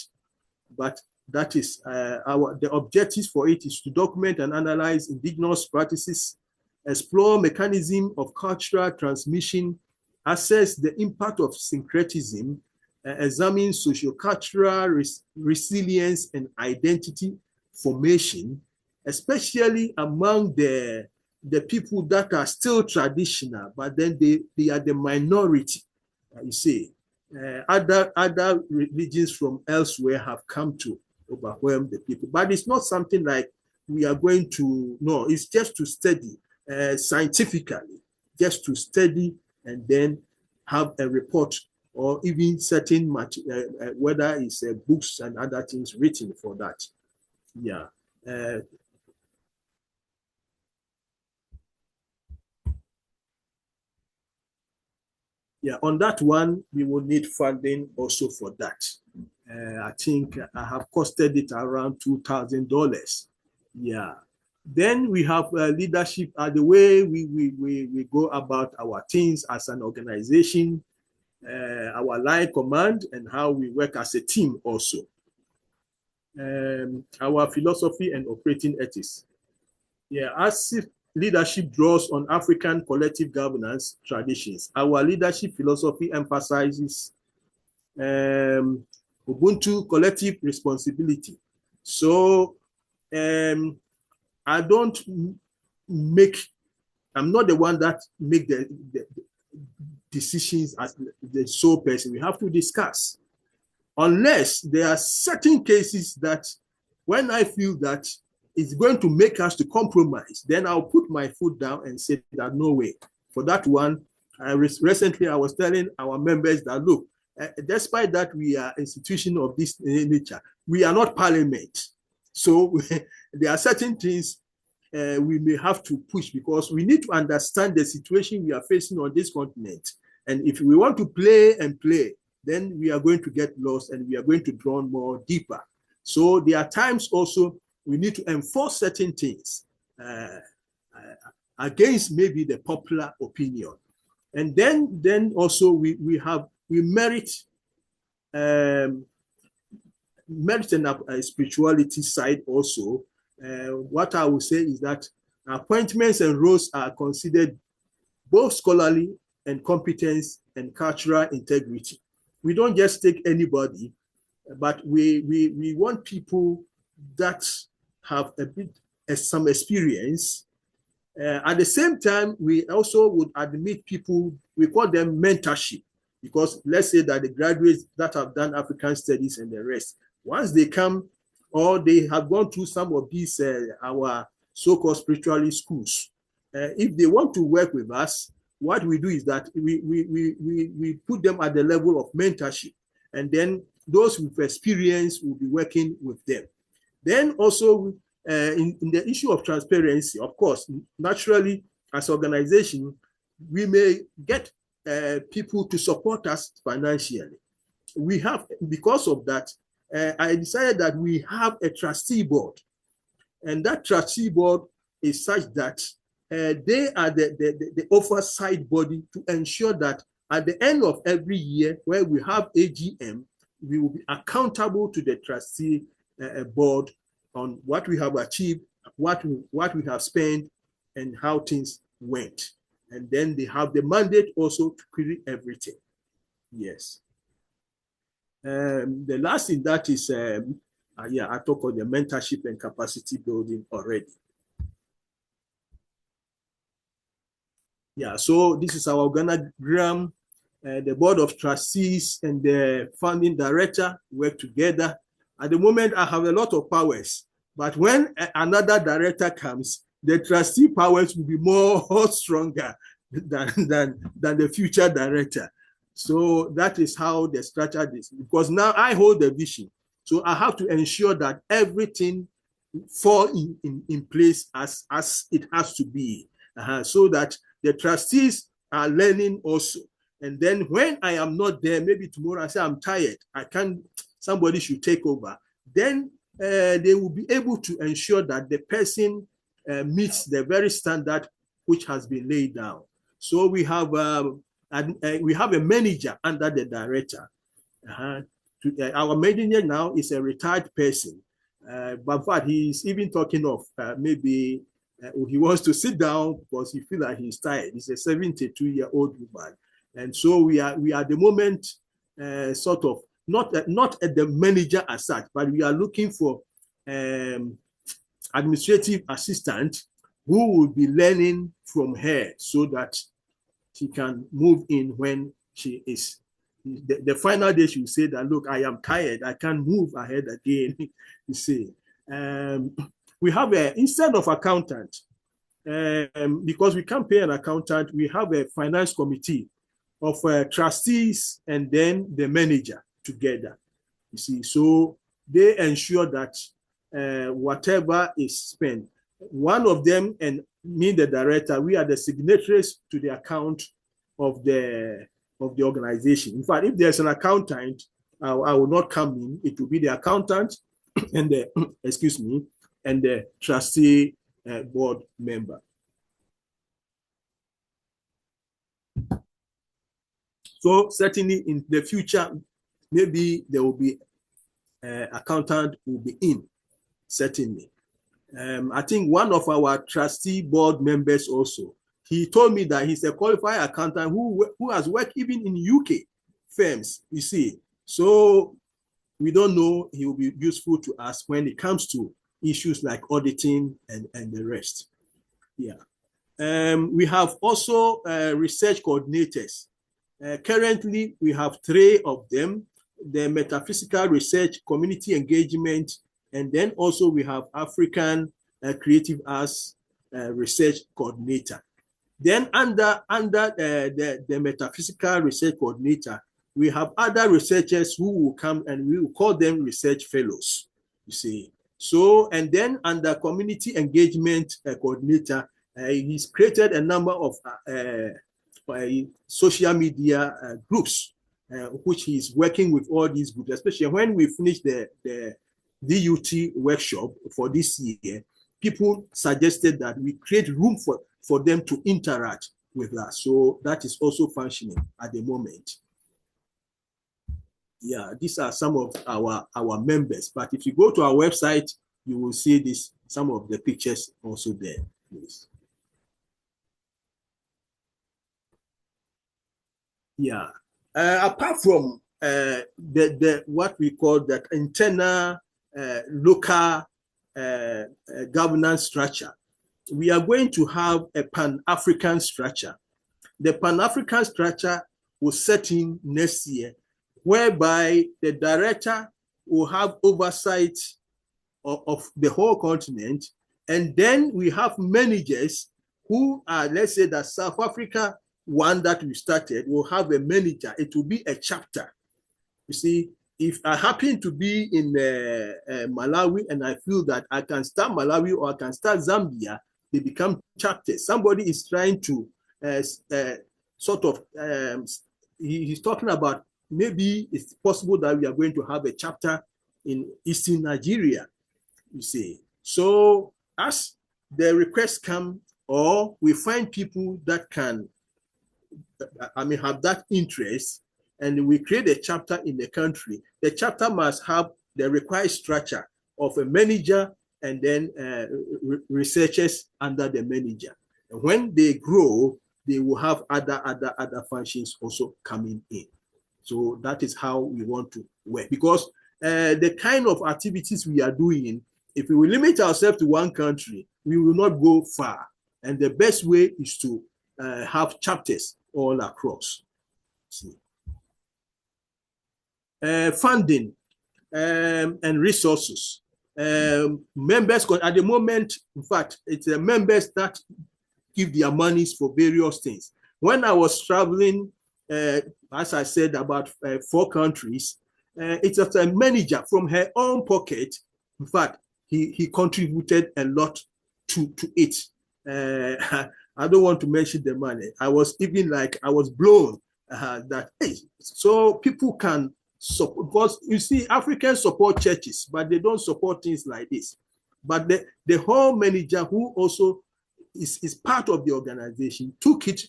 Speaker 2: but that is the objectives for it is to document and analyze indigenous practices, explore mechanism of cultural transmission, assess the impact of syncretism, examine sociocultural resilience and identity formation, especially among the people that are still traditional, but then they are the minority. You see, other religions from elsewhere have come to overwhelm the people, but it's not something like we are going to, no, it's just to study scientifically, just to study and then have a report or even certain whether it's books and other things written for that. Yeah. Yeah, on that one, we will need funding also for that. I think I have costed it around $2,000. Yeah. Then we have leadership, the way we go about our things as an organization, our line command, and how we work as a team also. Our philosophy and operating ethics. Yeah, as leadership draws on African collective governance traditions, our leadership philosophy emphasizes Ubuntu collective responsibility. So I'm not the one that make the decisions as the sole person. We have to discuss. Unless there are certain cases that when I feel that it's going to make us to compromise, then I'll put my foot down and say that no way. For that one, recently I was telling our members that, look, despite that we are an institution of this nature, we are not parliament. So there are certain things we may have to push because we need to understand the situation we are facing on this continent. And if we want to play, then we are going to get lost and we are going to drown more deeper. So there are times also we need to enforce certain things against maybe the popular opinion. And then also we merit and a spirituality side also. What I would say is that appointments and roles are considered both scholarly and competence and cultural integrity. We don't just take anybody, but we want people that have some experience. At the same time, we also would admit people, we call them mentorship, because let's say that the graduates that have done African studies and the rest, once they come or they have gone through some of these our so-called spiritualist schools, if they want to work with us, what we do is that we put them at the level of mentorship, and then those with experience will be working with them. Then also in the issue of transparency, of course, naturally, as an organization, we may get people to support us financially. We have, because of that, I decided that we have a trustee board, and that trustee board is such that they are the oversight body to ensure that at the end of every year, where we have AGM, we will be accountable to the trustee board on what we have achieved, what we have spent, and how things went. And then they have the mandate also to query everything. Yes. The last thing that is, I talk on the mentorship and capacity building already. Yeah, so this is our organogram. The board of trustees and the funding director work together. At the moment, I have a lot of powers, but when another director comes, the trustee powers will be more stronger than the future director. So that is how the structure is, because now I hold the vision. So I have to ensure that everything fall in place as it has to be, so that the trustees are learning also. And then when I am not there, maybe tomorrow I say I'm tired, I can't, somebody should take over. Then they will be able to ensure that the person meets the very standard which has been laid down. So we have a manager under the director. Our manager now is a retired person, but he's even talking of maybe he wants to sit down because he feels like he's tired. He's a 72-year-old woman. And so we are at the moment sort of not at the manager as such, but we are looking for administrative assistant who will be learning from her so that she can move in when she is. The final day she will say that, look, I am tired, I can't move ahead again. You see, we have instead of accountant, because we can't pay an accountant, we have a finance committee of trustees and then the manager together. You see, so they ensure that whatever is spent, one of them and me, the director, we are the signatories to the account of the organization. In fact, if there's an accountant, I will not come in. It will be the accountant and the and the trustee board member. So certainly in the future, maybe there will be accountant will be in, certainly. I think one of our trustee board members also, he told me that he's a qualified accountant who has worked even in UK firms, you see. So we don't know, he will be useful to us when it comes to issues like auditing and the rest. Yeah. We have also research coordinators. Currently, we have 3 of them: the metaphysical research, community engagement, and then also we have African creative arts research coordinator. Then under the metaphysical research coordinator, we have other researchers who will come and we will call them research fellows, you see. So, and then under community engagement coordinator, he's created a number of social media groups, which he's working with all these groups, especially when we finish the DUT workshop for this year. People suggested that we create room for them to interact with us. So that is also functioning at the moment. Yeah, these are some of our members. But if you go to our website, you will see this, some of the pictures also there, please. Yeah. Apart from the what we call that internal local governance structure. We are going to have a Pan-African structure. The Pan-African structure will set in next year, whereby the director will have oversight of the whole continent. And then we have managers who are, let's say that South Africa one that we started will have a manager. It will be a chapter. You see, if I happen to be in Malawi and I feel that I can start Malawi or I can start Zambia, they become chapters. Somebody is trying to he's talking about maybe it's possible that we are going to have a chapter in Eastern Nigeria, you see. So as the requests come, or we find people that can, have that interest, and we create a chapter in the country, the chapter must have the required structure of a manager and then researchers under the manager. And when they grow, they will have other functions also coming in. So that is how we want to work. Because the kind of activities we are doing, if we will limit ourselves to one country, we will not go far. And the best way is to have chapters all across. Funding and resources. Members, at the moment, in fact, it's the members that give their monies for various things. When I was traveling, as I said, about 4 countries, it's a manager from her own pocket. In fact, he contributed a lot to it. I don't want to mention the money. I was blown that, hey, so people can support, because you see, Africans support churches, but they don't support things like this. But the whole manager, who also is part of the organization, took it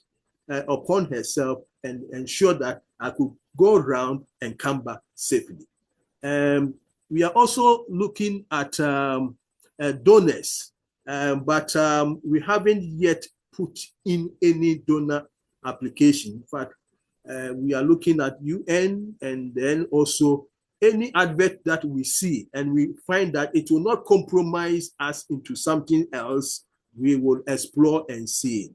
Speaker 2: upon herself and ensure that I could go around and come back safely. We are also looking at donors, but we haven't yet put in any donor application. In fact, we are looking at UN, and then also any advert that we see and we find that it will not compromise us into something else, we will explore and see.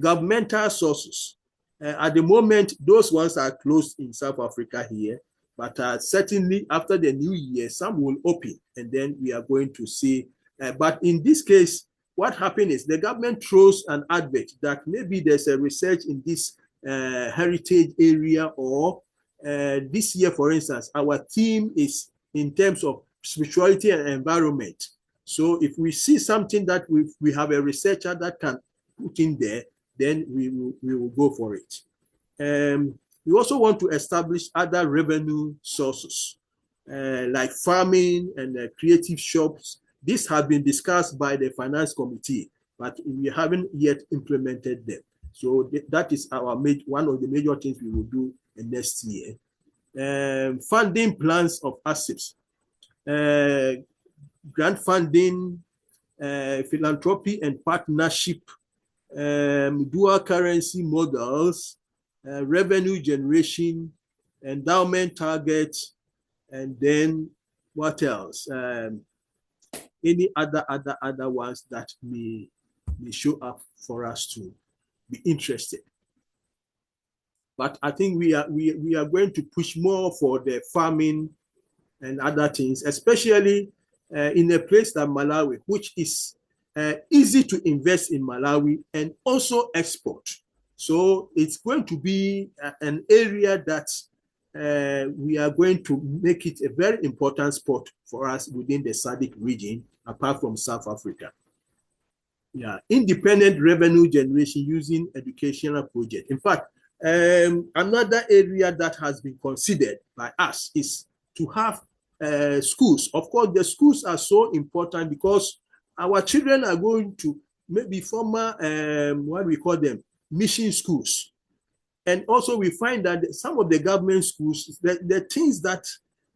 Speaker 2: Governmental sources. At the moment, those ones are closed in South Africa here, but certainly after the new year, some will open, and then we are going to see. But in this case, what happened is the government throws an advert that maybe there's a research in this heritage area, or this year, for instance, our theme is in terms of spirituality and environment. So if we see something that we have a researcher that can put in there, then we will go for it. We also want to establish other revenue sources, like farming and creative shops. This has been discussed by the finance committee, but we haven't yet implemented them. So that is one of the major things we will do next year. Funding plans of Acips, grant funding, philanthropy and partnership, dual currency models, revenue generation, endowment targets, and then what else? Any other ones that may show up for us to be interested. But I think we are going to push more for the farming and other things, especially in a place like Malawi, which is easy to invest in Malawi and also export. So it's going to be an area that we are going to make it a very important spot for us within the SADC region, apart from South Africa. Yeah, independent revenue generation using educational projects. In fact, another area that has been considered by us is to have schools. Of course, the schools are so important because our children are going to maybe former, what we call them, mission schools. And also we find that some of the government schools, the things that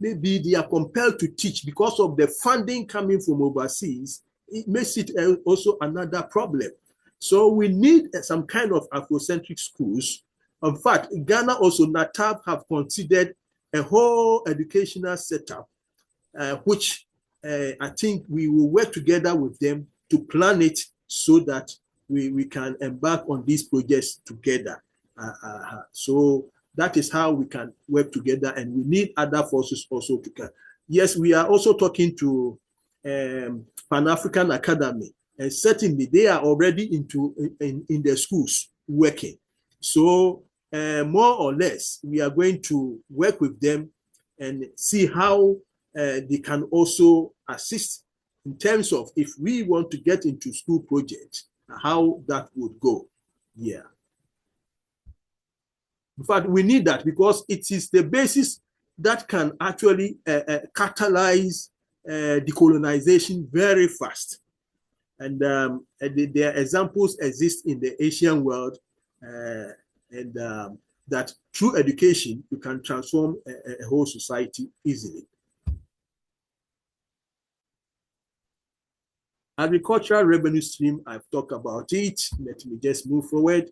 Speaker 2: maybe they are compelled to teach because of the funding coming from overseas, it makes it also another problem. So we need some kind of Afrocentric schools. In fact, Ghana also, NATAB have considered a whole educational setup, which I think we will work together with them to plan it so that we can embark on these projects together. So that is how we can work together, and we need other forces also to come. Yes, we are also talking to Pan-African Academy, and certainly they are already in the schools working. So more or less, we are going to work with them and see how they can also assist in terms of if we want to get into school projects, how that would go. Yeah. In fact, we need that because it is the basis that can actually catalyze decolonization very fast. And their examples exist in the Asian world, and that through education, you can transform a whole society easily. Agricultural revenue stream, I've talked about it. Let me just move forward.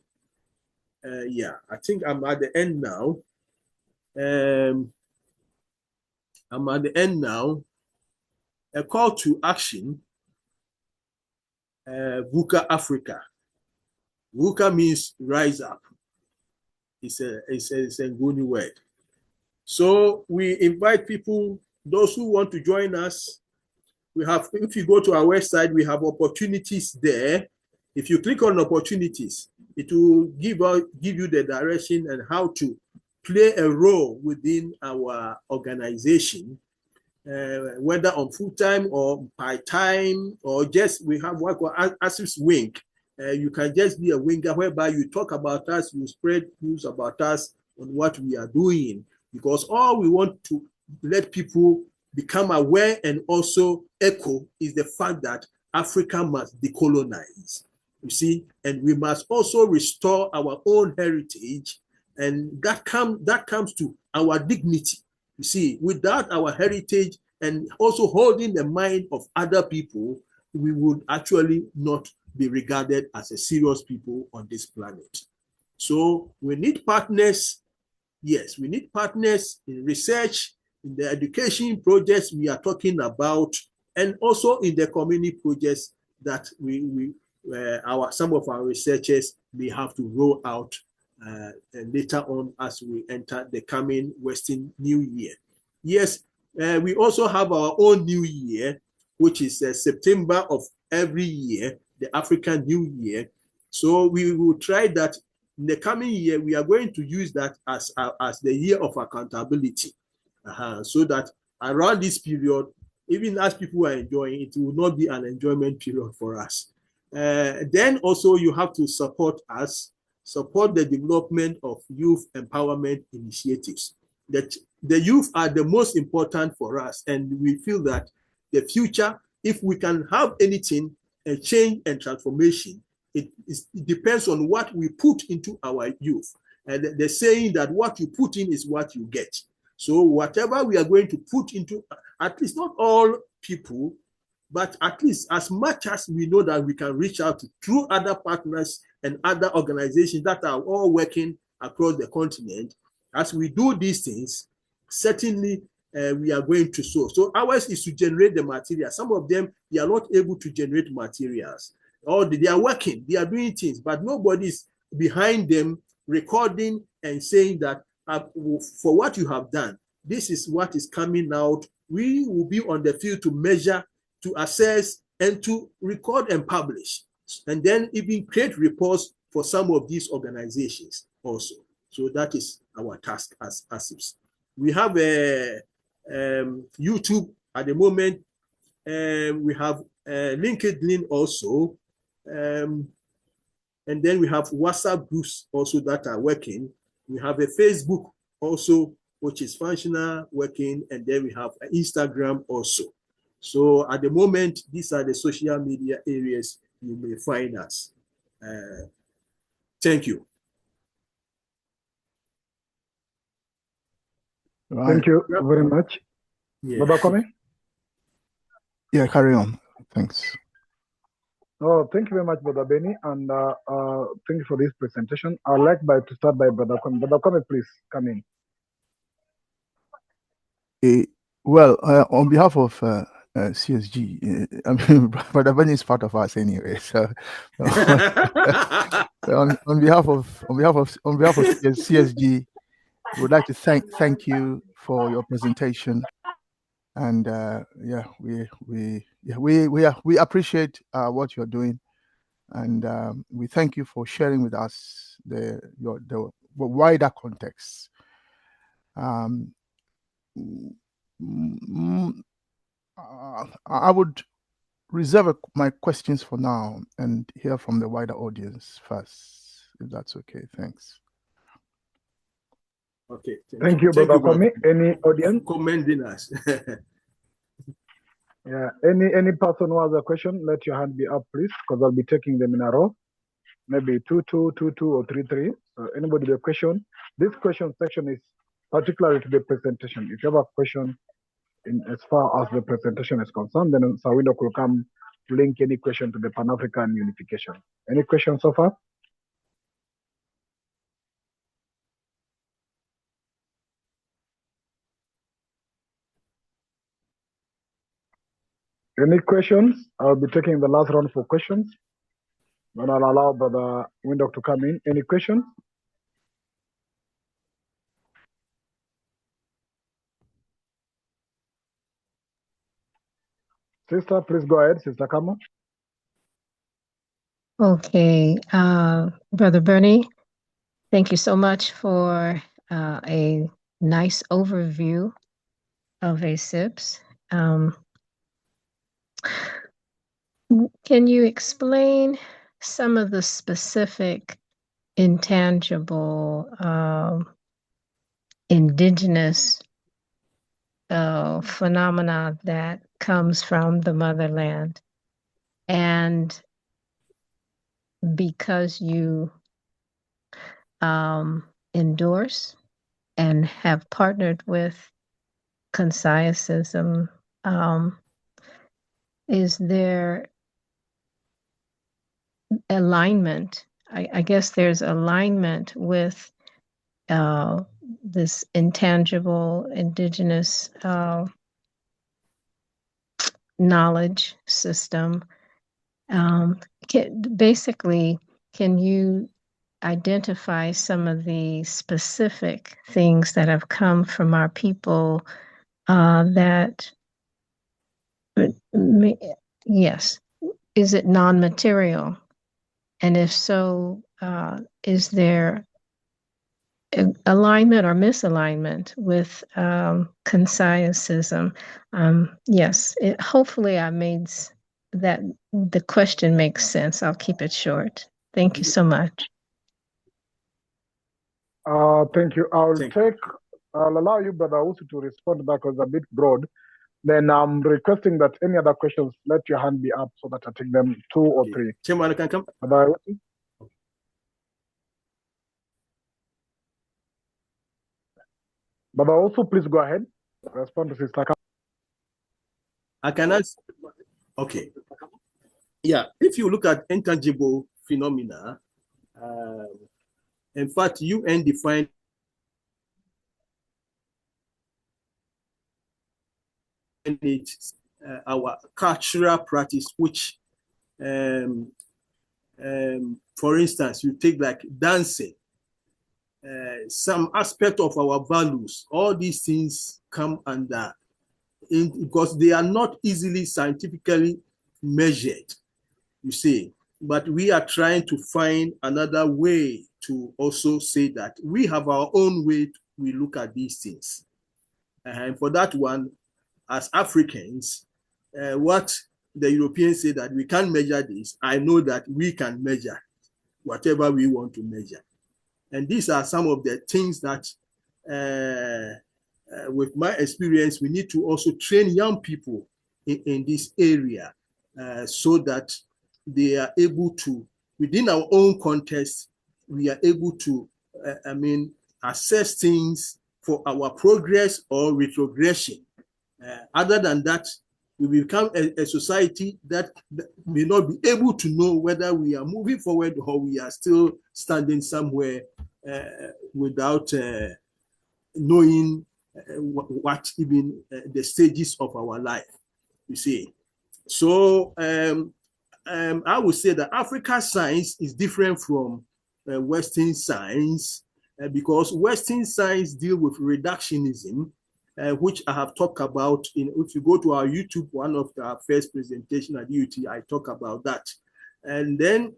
Speaker 2: Yeah, I think I'm at the end now. I'm at the end now. A call to action. VUCA Africa. VUCA means rise up. It's a Nguni word. So we invite people, those who want to join us. We have, if you go to our website, we have opportunities there. If you click on opportunities, it will give you the direction and how to play a role within our organization, whether on full-time or part-time, or just we have what we call Acips wing. You can just be a winger whereby you talk about us, you spread news about us on what we are doing, because all we want to let people become aware and also echo is the fact that Africa must decolonize, you see, and we must also restore our own heritage, and that comes to our dignity. You see, without our heritage and also holding the mind of other people, we would actually not be regarded as a serious people on this planet. So we need partners. Yes, we need partners in research, in the education projects we are talking about, and also in the community projects that some of our researchers may have to roll out later on as we enter the coming Western New Year. Yes, we also have our own New Year, which is September of every year, the African New Year. So we will try that in the coming year. We are going to use that as the year of accountability, so that around this period, even as people are enjoying, it will not be an enjoyment period for us. Then also you have to support us, support the development of youth empowerment initiatives. That the youth are the most important for us, and we feel that the future, if we can have anything, a change and transformation, it depends on what we put into our youth. And they're saying that what you put in is what you get. So whatever we are going to put into, at least not all people, but at least as much as we know that we can reach out to through other partners and other organizations that are all working across the continent, as we do these things, certainly we are going to sow. So ours is to generate the material. Some of them, they are not able to generate materials, or they are working, they are doing things, but nobody is behind them recording and saying that for what you have done, this is what is coming out. We will be on the field to measure, to assess, and to record and publish, and then even create reports for some of these organizations also. So that is our task as Acips. We have a YouTube at the moment. We have LinkedIn also. And then we have WhatsApp groups also that are working. We have a Facebook also, which is functional, working, and then we have Instagram also. So at the moment, these are the social media areas you may find us. Thank you.
Speaker 1: Right.
Speaker 3: Thank you very much.
Speaker 2: Yeah.
Speaker 3: Baba Kome?
Speaker 1: Yeah, carry on. Thanks.
Speaker 3: Oh, thank you very much, Brother Benny, and thank you for this presentation. I'd like to start by Brother Kome. Brother Kome, please come in.
Speaker 1: Well, on behalf of CSG. I mean, Brother Benny is part of us anyway. So, on behalf of CSG, we would like to thank you for your presentation, and we appreciate what you're doing, and we thank you for sharing with us the wider context. I would reserve my questions for now and hear from the wider audience first, if that's okay. Thanks.
Speaker 2: Okay.
Speaker 3: Thank you, Brother Kwame. Any audience?
Speaker 2: Commending us.
Speaker 3: Yeah. Any person who has a question, let your hand be up, please, because I'll be taking them in a row. Maybe 2, 2, 2, 2, or 3, 3. Anybody with a question? This question section is particularly to the presentation. If you have a question as far as the presentation is concerned, then Sawindo will come to link any question to the Pan-African unification. Any questions so far? Any questions? I'll be taking the last round for questions. Then I'll allow Brother Windhoek to come in. Any questions? Sister, please go ahead, Sister Kama.
Speaker 4: Okay, Brother Bernie, thank you so much for a nice overview of Acips. Can you explain some of the specific intangible indigenous phenomena that comes from the motherland? And because you endorse and have partnered with Conscientism, is there alignment? I guess there's alignment with this intangible indigenous knowledge system. Basically, can you identify some of the specific things that have come from our people that, yes, is it non-material? And if so, is there alignment or misalignment with Conscientism? Yes, hopefully I made that the question makes sense. I'll keep it short. Thank you so much.
Speaker 3: Thank you. I'll allow you, Brother Usu, to respond to that because it's a bit broad. Then I'm requesting that any other questions, let your hand be up so that I take them 2 or 3.
Speaker 2: Chairman, can come.
Speaker 3: Brother Usu? Brother Usu, please go ahead. Respond to Sister Kama.
Speaker 2: I can answer. Okay. Yeah, if you look at intangible phenomena, in fact, UN defined it our cultural practice, which, for instance, you take like dancing, some aspect of our values. All these things come under, because they are not easily scientifically measured, you see. But we are trying to find another way to also say that we have our own way we look at these things. And for that one, as Africans, what the Europeans say that we can't measure this, I know that we can measure whatever we want to measure. And these are some of the things that, with my experience, we need to also train young people in this area so that they are able to, within our own context, we are able to, assess things for our progress or retrogression. Other than that, we become a society that may not be able to know whether we are moving forward or we are still standing somewhere without knowing what even the stages of our life. you see. So I would say that African science is different from Western science because Western science deal with reductionism, which I have talked about. If you go to our YouTube, one of our first presentation at UT, I talk about that. And then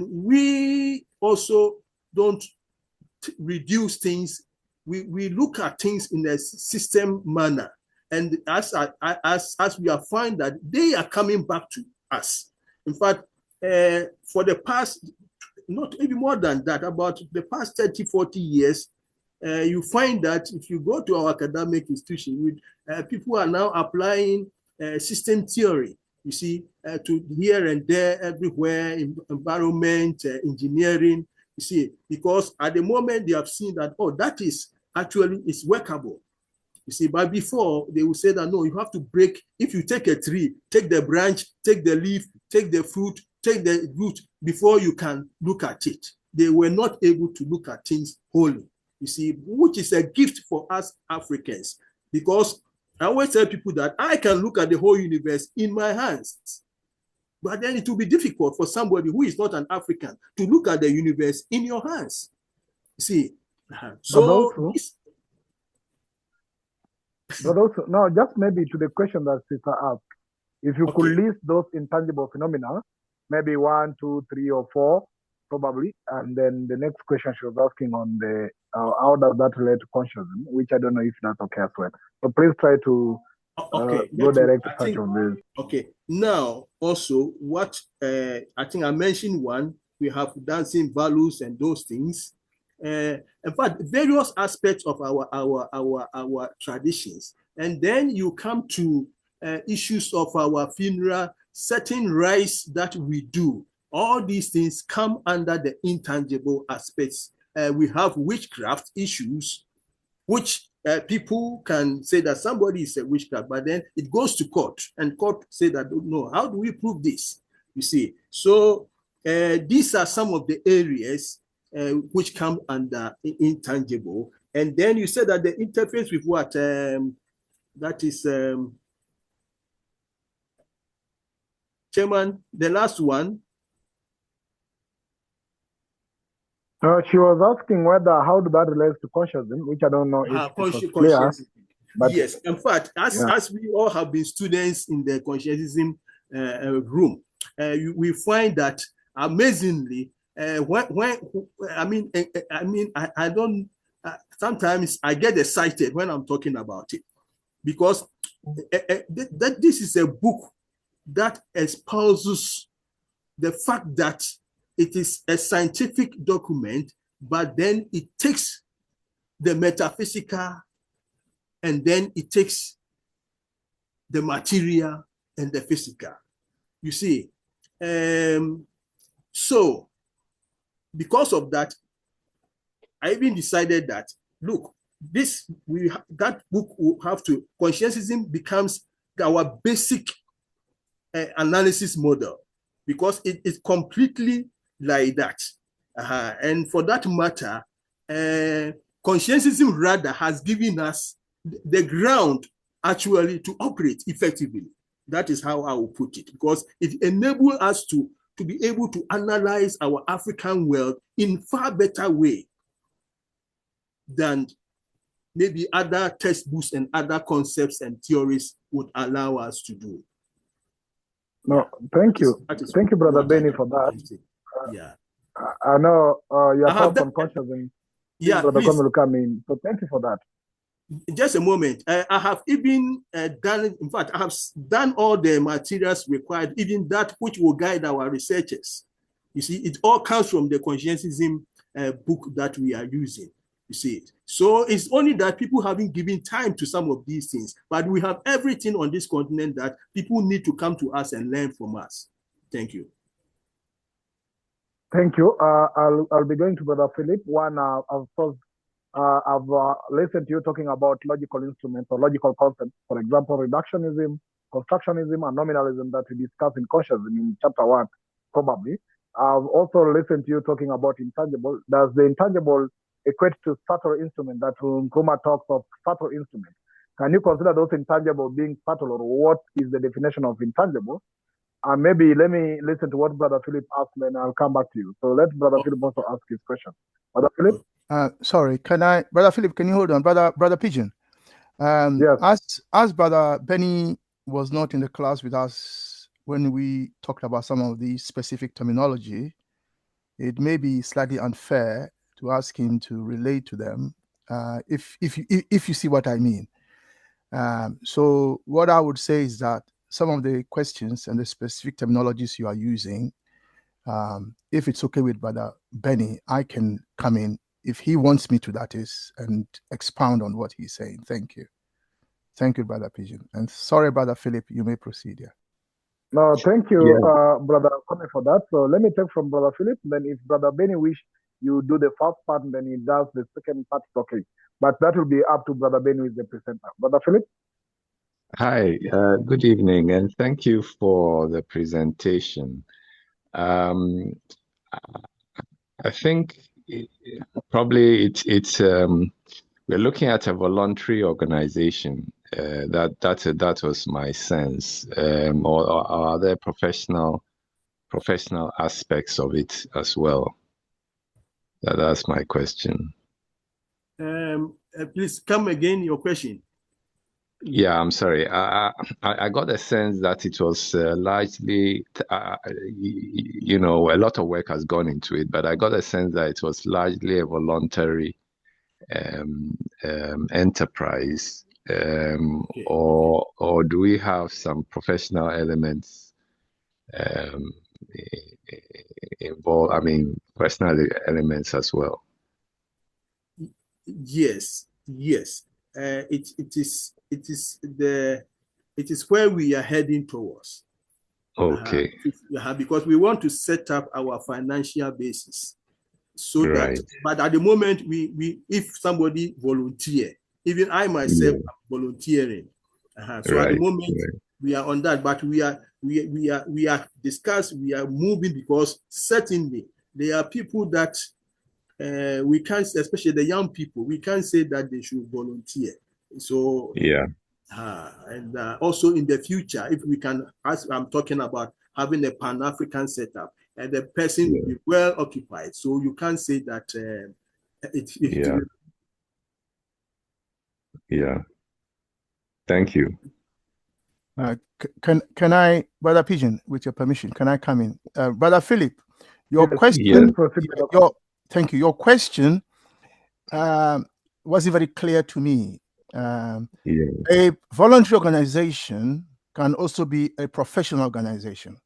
Speaker 2: we also don't reduce things. We look at things in a system manner. And as we are finding that they are coming back to us. In fact, for the past, not even more than that, about the past 30, 40 years, you find that if you go to our academic institution, people are now applying system theory, you see, to here and there, everywhere, in environment, engineering, you see, because at the moment they have seen that, oh, that is actually is workable. You see, but before they would say that no, you have to break. If you take a tree, take the branch, take the leaf, take the fruit, take the root before you can look at it. They were not able to look at things wholly. You see, which is a gift for us Africans, because I always tell people that I can look at the whole universe in my hands, but then it will be difficult for somebody who is not an African to look at the universe in your hands. You see, so.
Speaker 3: But also, no, just maybe to the question that Sister asked, if you could list those intangible phenomena, maybe 1, 2, 3, or 4, probably, and then the next question she was asking on the how does that relate to consciousness, which I don't know if that's okay as well. So please try to go direct to touch on this.
Speaker 2: Okay. Now, also, what I think I mentioned one, we have dancing values and those things. In fact, various aspects of our traditions, and then you come to issues of our funeral, certain rites that we do. All these things come under the intangible aspects. We have witchcraft issues, which people can say that somebody is a witchcraft, but then it goes to court, and court say that no, how do we prove this? You see, so these are some of the areas which come under intangible. And then you said that the interface with what? That is, Chairman, the last one.
Speaker 3: She was asking whether how do that relates to consciousness, which I don't know if it's clear.
Speaker 2: But yes, in fact, as we all have been students in the consciousness room, we find that amazingly, I don't. Sometimes I get excited when I'm talking about it, because this is a book that espouses the fact that it is a scientific document, but then it takes the metaphysical, and then it takes the material and the physical. You see, so because of that, I even decided that, look, that book will have to, conscientism becomes our basic analysis model, because it is completely like that. And for that matter, conscientism rather has given us the ground actually to operate effectively. That is how I will put it, because it enables us to be able to analyze our African world in far better way than maybe other textbooks and other concepts and theories would allow us to do.
Speaker 3: No, thank you. Thank you, Brother Benny, for that.
Speaker 2: Yeah.
Speaker 3: I know your thoughts on consciousness.
Speaker 2: Yeah,
Speaker 3: Brother Kwame will come in. So thank you for that.
Speaker 2: Just a moment. I have even done, in fact, I have done all the materials required, even that which will guide our researchers. You see, it all comes from the conscientism book that we are using. You see, so it's only that people haven't given time to some of these things, but we have everything on this continent that people need to come to us and learn from us. Thank you.
Speaker 3: Thank you. I'll be going to Brother Philip. One, of course, I've listened to you talking about logical instruments or logical concepts, for example, reductionism, constructionism, and nominalism that we discussed in consciousness in chapter 1, probably. I've also listened to you talking about intangible. Does the intangible equate to subtle instrument that Nkrumah talks of subtle instrument? can you consider those intangible being fertile, or what is the definition of intangible? And maybe let me listen to what Brother Philip asked, then I'll come back to you. So let Brother Philip also ask his question. Brother Philip?
Speaker 1: Sorry, Brother Philip, can you hold on? Brother Pigeon.
Speaker 3: Yes.
Speaker 1: As Brother Benny was not in the class with us when we talked about some of the specific terminology, it may be slightly unfair to ask him to relate to them, if you see what I mean. So what I would say is that some of the questions and the specific terminologies you are using, if it's okay with Brother Benny, I can come in if he wants me to, that is, and expound on what he's saying. Thank you. Thank you, Brother Pigeon. And sorry, Brother Philip, you may proceed here.
Speaker 3: No, thank you, Brother Kone, for that. So let me take from Brother Philip. Then if Brother Benny wish, you do the first part, and then he does the second part, okay. But that will be up to Brother Benny, who is the presenter. Brother Philip?
Speaker 5: Hi, good evening, and thank you for the presentation. I think probably it's we're looking at a voluntary organization. That was my sense. Or are there professional aspects of it as well? That's my question.
Speaker 2: Please come again, your question.
Speaker 5: Yeah, I'm sorry. I got a sense that it was largely, a lot of work has gone into it, but I got a sense that it was largely a voluntary enterprise,
Speaker 2: Okay.
Speaker 5: or do we have some professional elements involved? I mean, personal elements as well.
Speaker 2: Yes. It is where we are heading towards.
Speaker 5: Okay.
Speaker 2: Because we want to set up our financial basis, so
Speaker 5: Right.
Speaker 2: that. But at the moment, we if somebody volunteer, even I myself am volunteering. So
Speaker 5: Right.
Speaker 2: at the moment we are on that, but we are discussing, we are moving, because certainly there are people that we can't, especially the young people, we can't say that they should volunteer. So and also in the future, if we can, as I'm talking about having a Pan-African setup, and the person will be well occupied, so you can't say that
Speaker 5: Thank you.
Speaker 1: Can I, Brother Pigeon, with your permission, can I come in? Brother Philip, your question.
Speaker 3: Yes.
Speaker 1: Thank you. Your question wasn't very clear to me. A voluntary organization can also be a professional organization.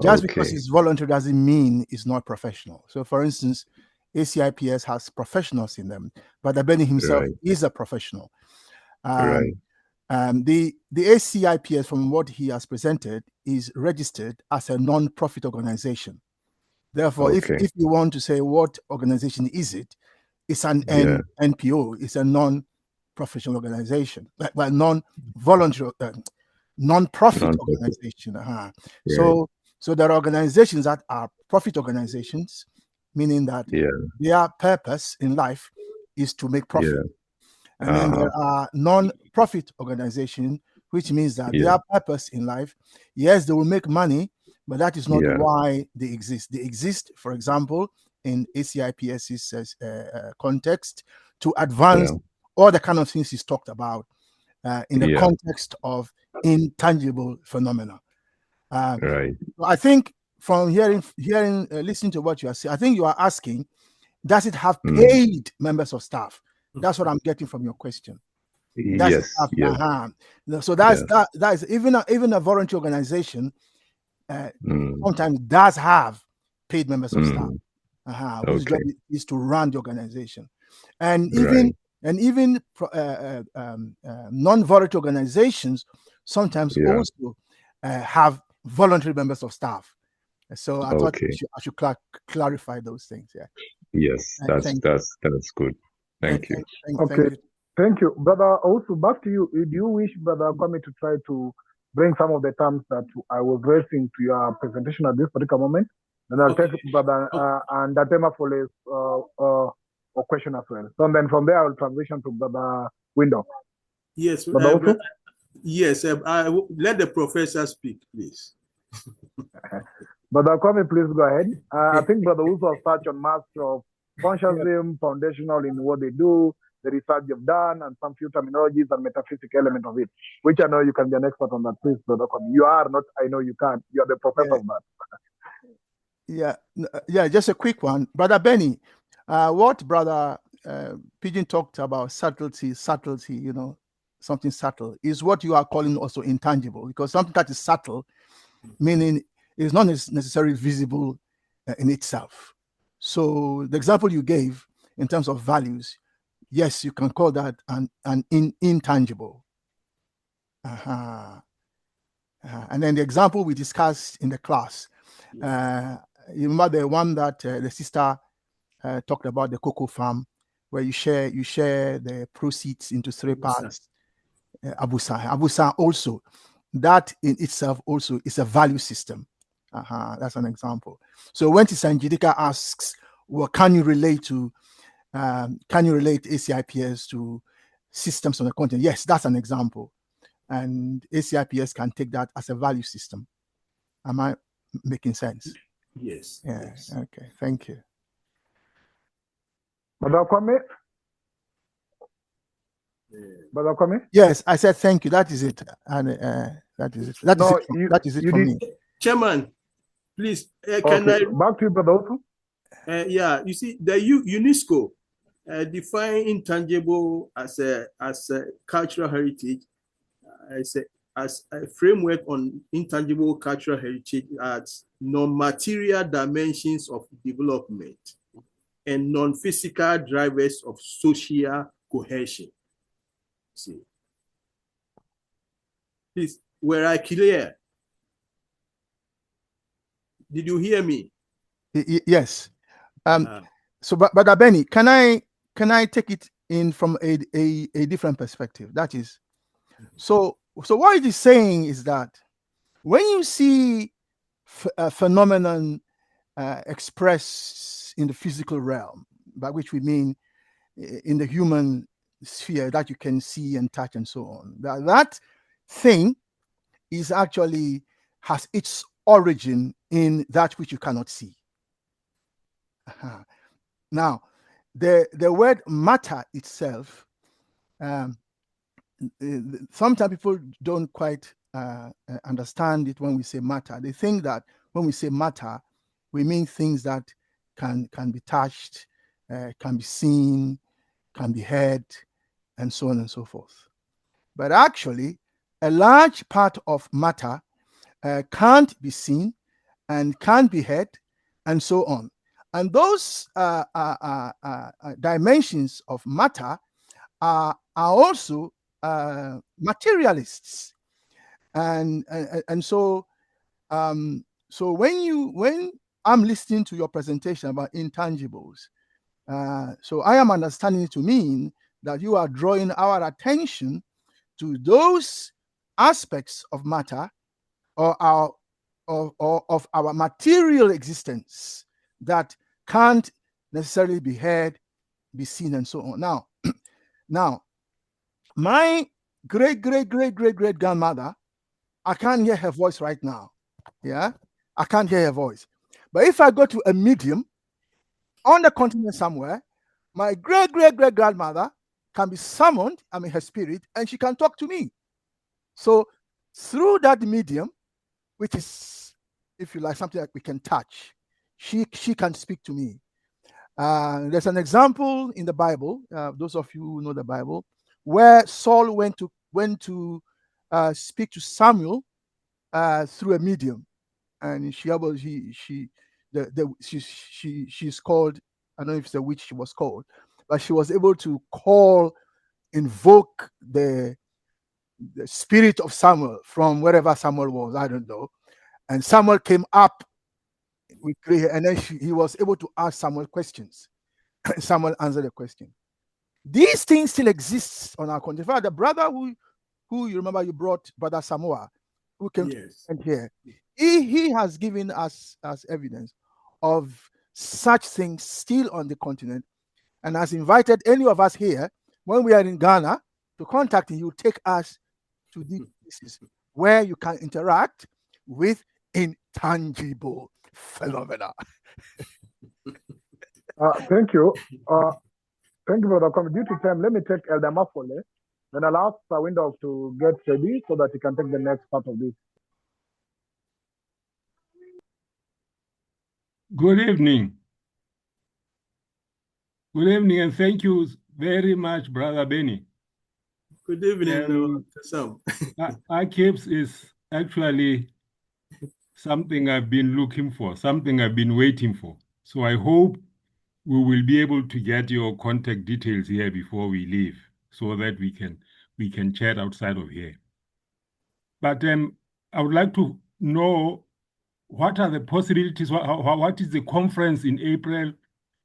Speaker 1: Just because it's voluntary doesn't mean it's not professional. So, for instance, ACIPS has professionals in them, but Benny himself is a professional. The ACIPS, from what he has presented, is registered as a non-profit organization. Therefore, if you want to say what organization is it, it's an NPO. It's a non-professional organization, well, non-voluntary, non-profit organization. So there are organizations that are profit organizations, meaning that their purpose in life is to make profit. And then there are non-profit organizations, which means that their purpose in life, yes, they will make money, but that is not why they exist. They exist, for example, in ACIPS's context, to advance all the kind of things he's talked about in the context of intangible phenomena. I think from listening to what you are saying, I think you are asking, does it have paid members of staff? That's what I'm getting from your question. So that is even a voluntary organization sometimes does have paid members of staff, whose job is to run the organization, and even non-voluntary organizations sometimes also have voluntary members of staff. So I thought I should clarify those things.
Speaker 5: Yes, that's good. Thank you.
Speaker 3: Thank you, Brother. Also, back to you. Do you wish, Brother Kwame, to try to bring some of the terms that I was raising to your presentation at this particular moment? And I'll take Brother and Datema for a question as well. So then from there, I will transition to Brother Window.
Speaker 2: Yes,
Speaker 3: Brother Usu?
Speaker 2: yes. Let the professor speak, please.
Speaker 3: Brother Kwame, please go ahead. I think Brother Usu has touched on master of consciousness, foundational in what they do, the research they've done, and some few terminologies and metaphysical element of it, which I know you can be an expert on that. Please, Brother Kwame. You are not, I know you can't. You are the professor of that.
Speaker 1: Yeah, just a quick one. Brother Benny, what Brother Pigeon talked about, subtlety, something subtle, is what you are calling also intangible, because something that is subtle, meaning it's not necessarily visible in itself. So the example you gave in terms of values, yes, you can call that an intangible. And then the example we discussed in the class, you remember the one that the sister talked about, the cocoa farm, where you share the proceeds into three parts. Abusa also, that in itself also is a value system. That's an example. So when Tisanjidika asks, well, can you relate ACIPS to systems on the continent? Yes, that's an example. And ACIPS can take that as a value system. Am I making sense?
Speaker 2: Yes.
Speaker 1: Yeah.
Speaker 2: Yes.
Speaker 1: Okay. Thank you.
Speaker 3: Brother Kwame? Brother Kwame?
Speaker 1: Yes, I said thank you. That is it. And that is it. That is it from me.
Speaker 2: Chairman, please,
Speaker 3: can I... Back to you, Brother Usu.
Speaker 2: Yeah, you see, the UNESCO define intangible as a cultural heritage, as a framework on intangible cultural heritage as non-material dimensions of development and non-physical drivers of social cohesion. See, please, were I clear? Did you hear me?
Speaker 1: Yes. So, but Benny, can I take it in from a different perspective? That is, so what it is saying is that when you see a phenomenon expressed in the physical realm, by which we mean in the human sphere that you can see and touch and so on, that thing is actually has its origin in that which you cannot see. Now, the word matter itself, sometimes people don't quite understand it when we say matter. They think that when we say matter, we mean things that can be touched, can be seen, can be heard, and so on and so forth. But actually, a large part of matter can't be seen and can't be heard, and so on. And those dimensions of matter are also materialists, and so so when I'm listening to your presentation about intangibles, so I am understanding it to mean that you are drawing our attention to those aspects of matter or of our material existence that can't necessarily be heard, be seen, and so on. Now, my great grandmother, I can't hear her voice right now. Yeah, I can't hear her voice. But if I go to a medium on the continent somewhere, my great grandmother can be summoned, her spirit, and she can talk to me. So through that medium, which is, if you like, something that we can touch, she can speak to me. There's an example in the Bible, those of you who know the Bible, where Saul went to speak to Samuel through a medium, and she's called, I don't know if it's a witch she was called, but she was able to invoke the spirit of Samuel from wherever Samuel was, I don't know, and Samuel came up with gray hair, and then he was able to ask Samuel questions. Samuel answered the question. These things still exist on our continent. In fact, the brother who you remember you brought, Brother Samoa, who came here, he has given us evidence of such things still on the continent, and has invited any of us here when we are in Ghana to contact him, he will take us to these places where you can interact with intangible phenomena.
Speaker 3: Thank you. Thank you for the comment. Due to time, let me take Elder Mafole. Then I'll ask Sawindog to get ready so that he can take the next part of this.
Speaker 6: Good evening. Good evening, and thank you very much, Brother Benny.
Speaker 2: Good evening, Sam.
Speaker 6: Acips is actually something I've been looking for, something I've been waiting for. So I hope we will be able to get your contact details here before we leave, so that we can chat outside of here. But I would like to know, what are the possibilities? What is the conference in April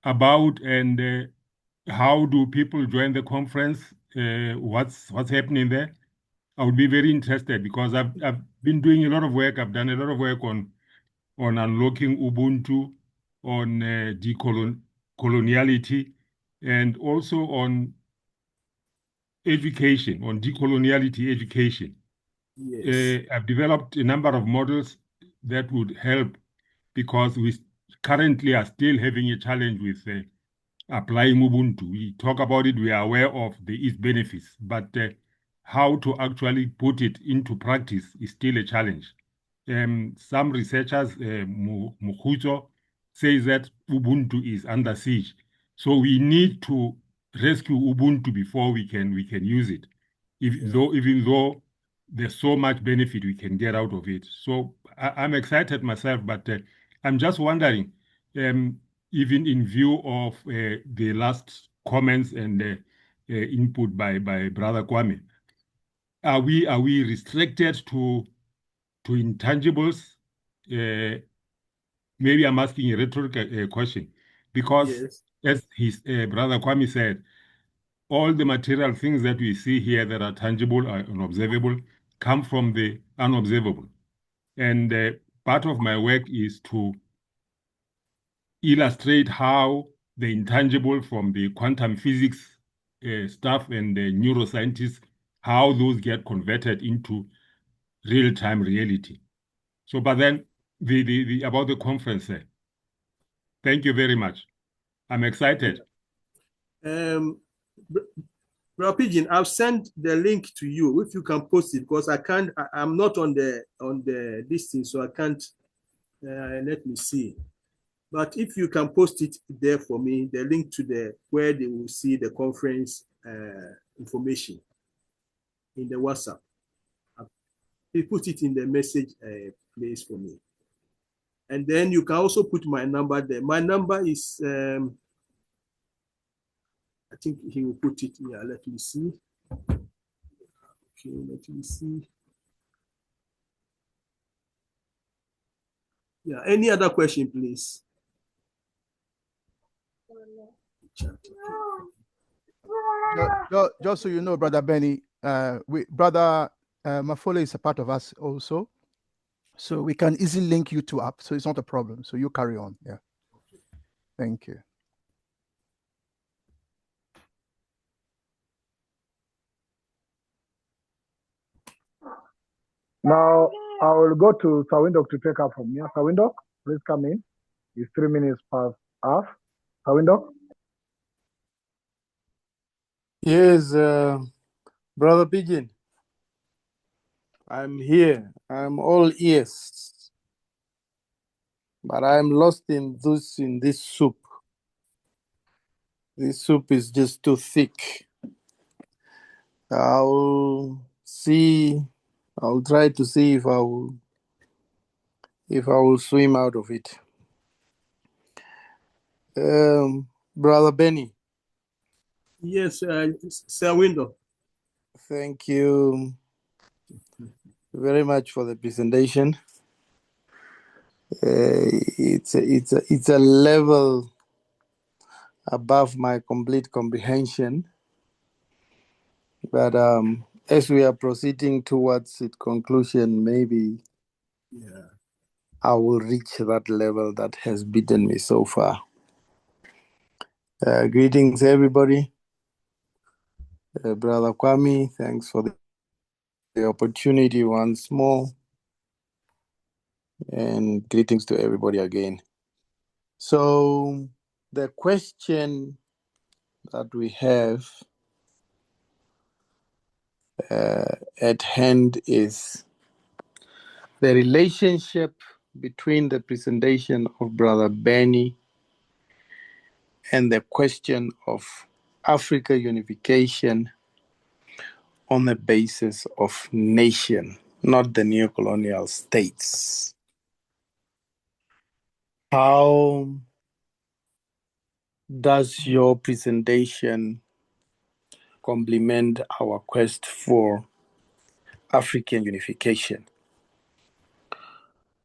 Speaker 6: about, and how do people join the conference? What's happening there? I would be very interested, because I've been doing a lot of work. I've done a lot of work on unlocking Ubuntu, on decoloniality, and also on education, on decoloniality education.
Speaker 2: Yes.
Speaker 6: I've developed a number of models that would help, because we currently are still having a challenge with applying Ubuntu. We talk about it, we are aware of its benefits, but how to actually put it into practice is still a challenge. Some researchers, Mukhuzo, says that Ubuntu is under siege. So we need to rescue Ubuntu before we can use it, even though there's so much benefit we can get out of it. So I'm excited myself, but I'm just wondering, even in view of the last comments and input by Brother Kwame, are we restricted to intangibles? Maybe I'm asking a rhetorical question, because as his Brother Kwame said, all the material things that we see here that are tangible and observable come from the unobservable. And part of my work is to illustrate how the intangible from the quantum physics stuff and the neuroscientists, how those get converted into real-time reality. So, but then the about the conference, thank you very much. I'm excited.
Speaker 2: Bro Pigeon, I've sent the link to you. If you can post it, because I'm not on the listing, so I can't. Let me see. But if you can post it there for me, the link to where they will see the conference information in the WhatsApp. You put it in the message place for me. And then you can also put my number there. My number is, I think he will put it here. Let me see. Okay, let me see. Yeah, any other question, please?
Speaker 1: Just so you know, Brother Benny, Brother Mafole is a part of us also. So we can easily link you two up. So it's not a problem. So you carry on. Yeah. Thank you.
Speaker 3: Now, I will go to Sawindog to take up from here. Sawindog, please come in. It's 3 minutes past half. Sawindog?
Speaker 7: Yes, Brother Pigeon. I'm here. I'm all ears. But I'm lost in this soup. This soup is just too thick. I'll try to see if I will swim out of it. Brother Benny.
Speaker 2: Yes, Sawindog.
Speaker 7: Thank you very much for the presentation. It's a level above my complete comprehension, but as we are proceeding towards its conclusion, maybe I will reach that level that has beaten me so far. Greetings, everybody. Brother Kwame, thanks for the opportunity once more. And greetings to everybody again. So the question that we have at hand is the relationship between the presentation of Brother Benny and the question of Africa unification on the basis of nation, not the neo-colonial states. How does your presentation complement our quest for African unification?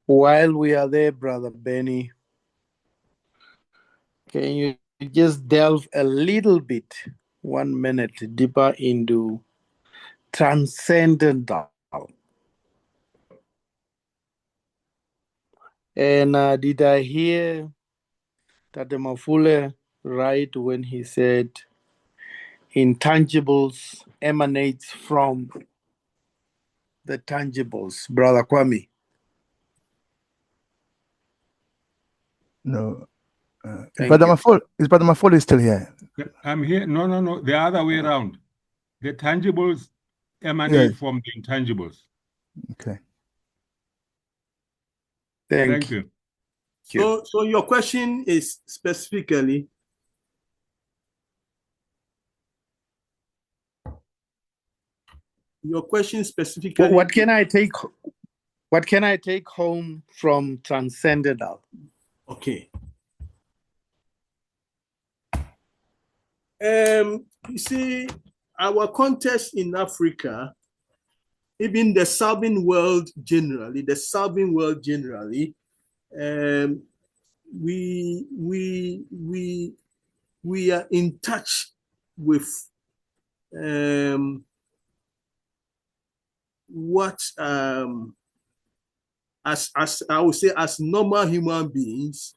Speaker 7: While we are there, Brother Benny, can you just delve a little bit, 1 minute, deeper into transcendental? And did I hear Tate Mafule right when he said intangibles emanates from the tangibles, Brother Kwame?
Speaker 1: No. Brother Mafole is still here.
Speaker 6: I'm here. No. The other way around. The tangibles emanate from the intangibles.
Speaker 1: Okay.
Speaker 6: Thank you.
Speaker 2: So your question is specifically
Speaker 7: what can I take home from transcendental?
Speaker 2: Okay. You see, our context in Africa, even the southern world generally, we are in touch with what as I would say, as normal human beings,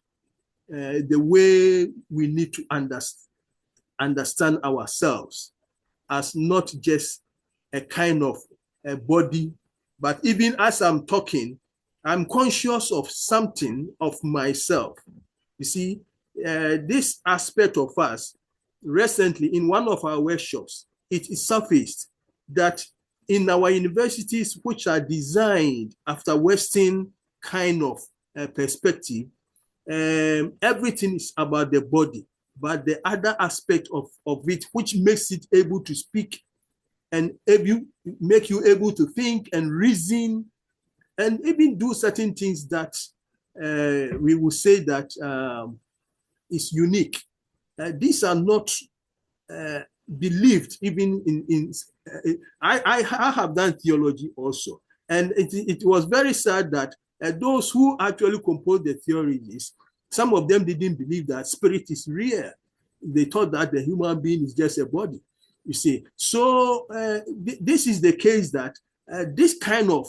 Speaker 2: the way we need to understand ourselves as not just a kind of a body, but even as I'm talking, I'm conscious of something of myself. You see, this aspect of us, recently in one of our workshops, it is surfaced that in our universities, which are designed after Western kind of perspective, everything is about the body, but the other aspect of it, which makes it able to speak and make you able to think and reason and even do certain things that we will say that is unique. These are not believed even in I have done theology also, and it was very sad that those who actually composed the theologies, some of them didn't believe that spirit is real. They thought that the human being is just a body, you see. So this is the case that this kind of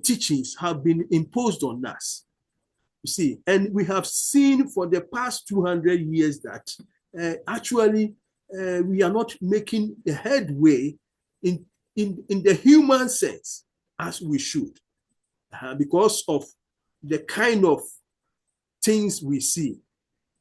Speaker 2: teachings have been imposed on us, you see, and we have seen for the past 200 years that actually we are not making a headway in the human sense as we should, because of the kind of things we see.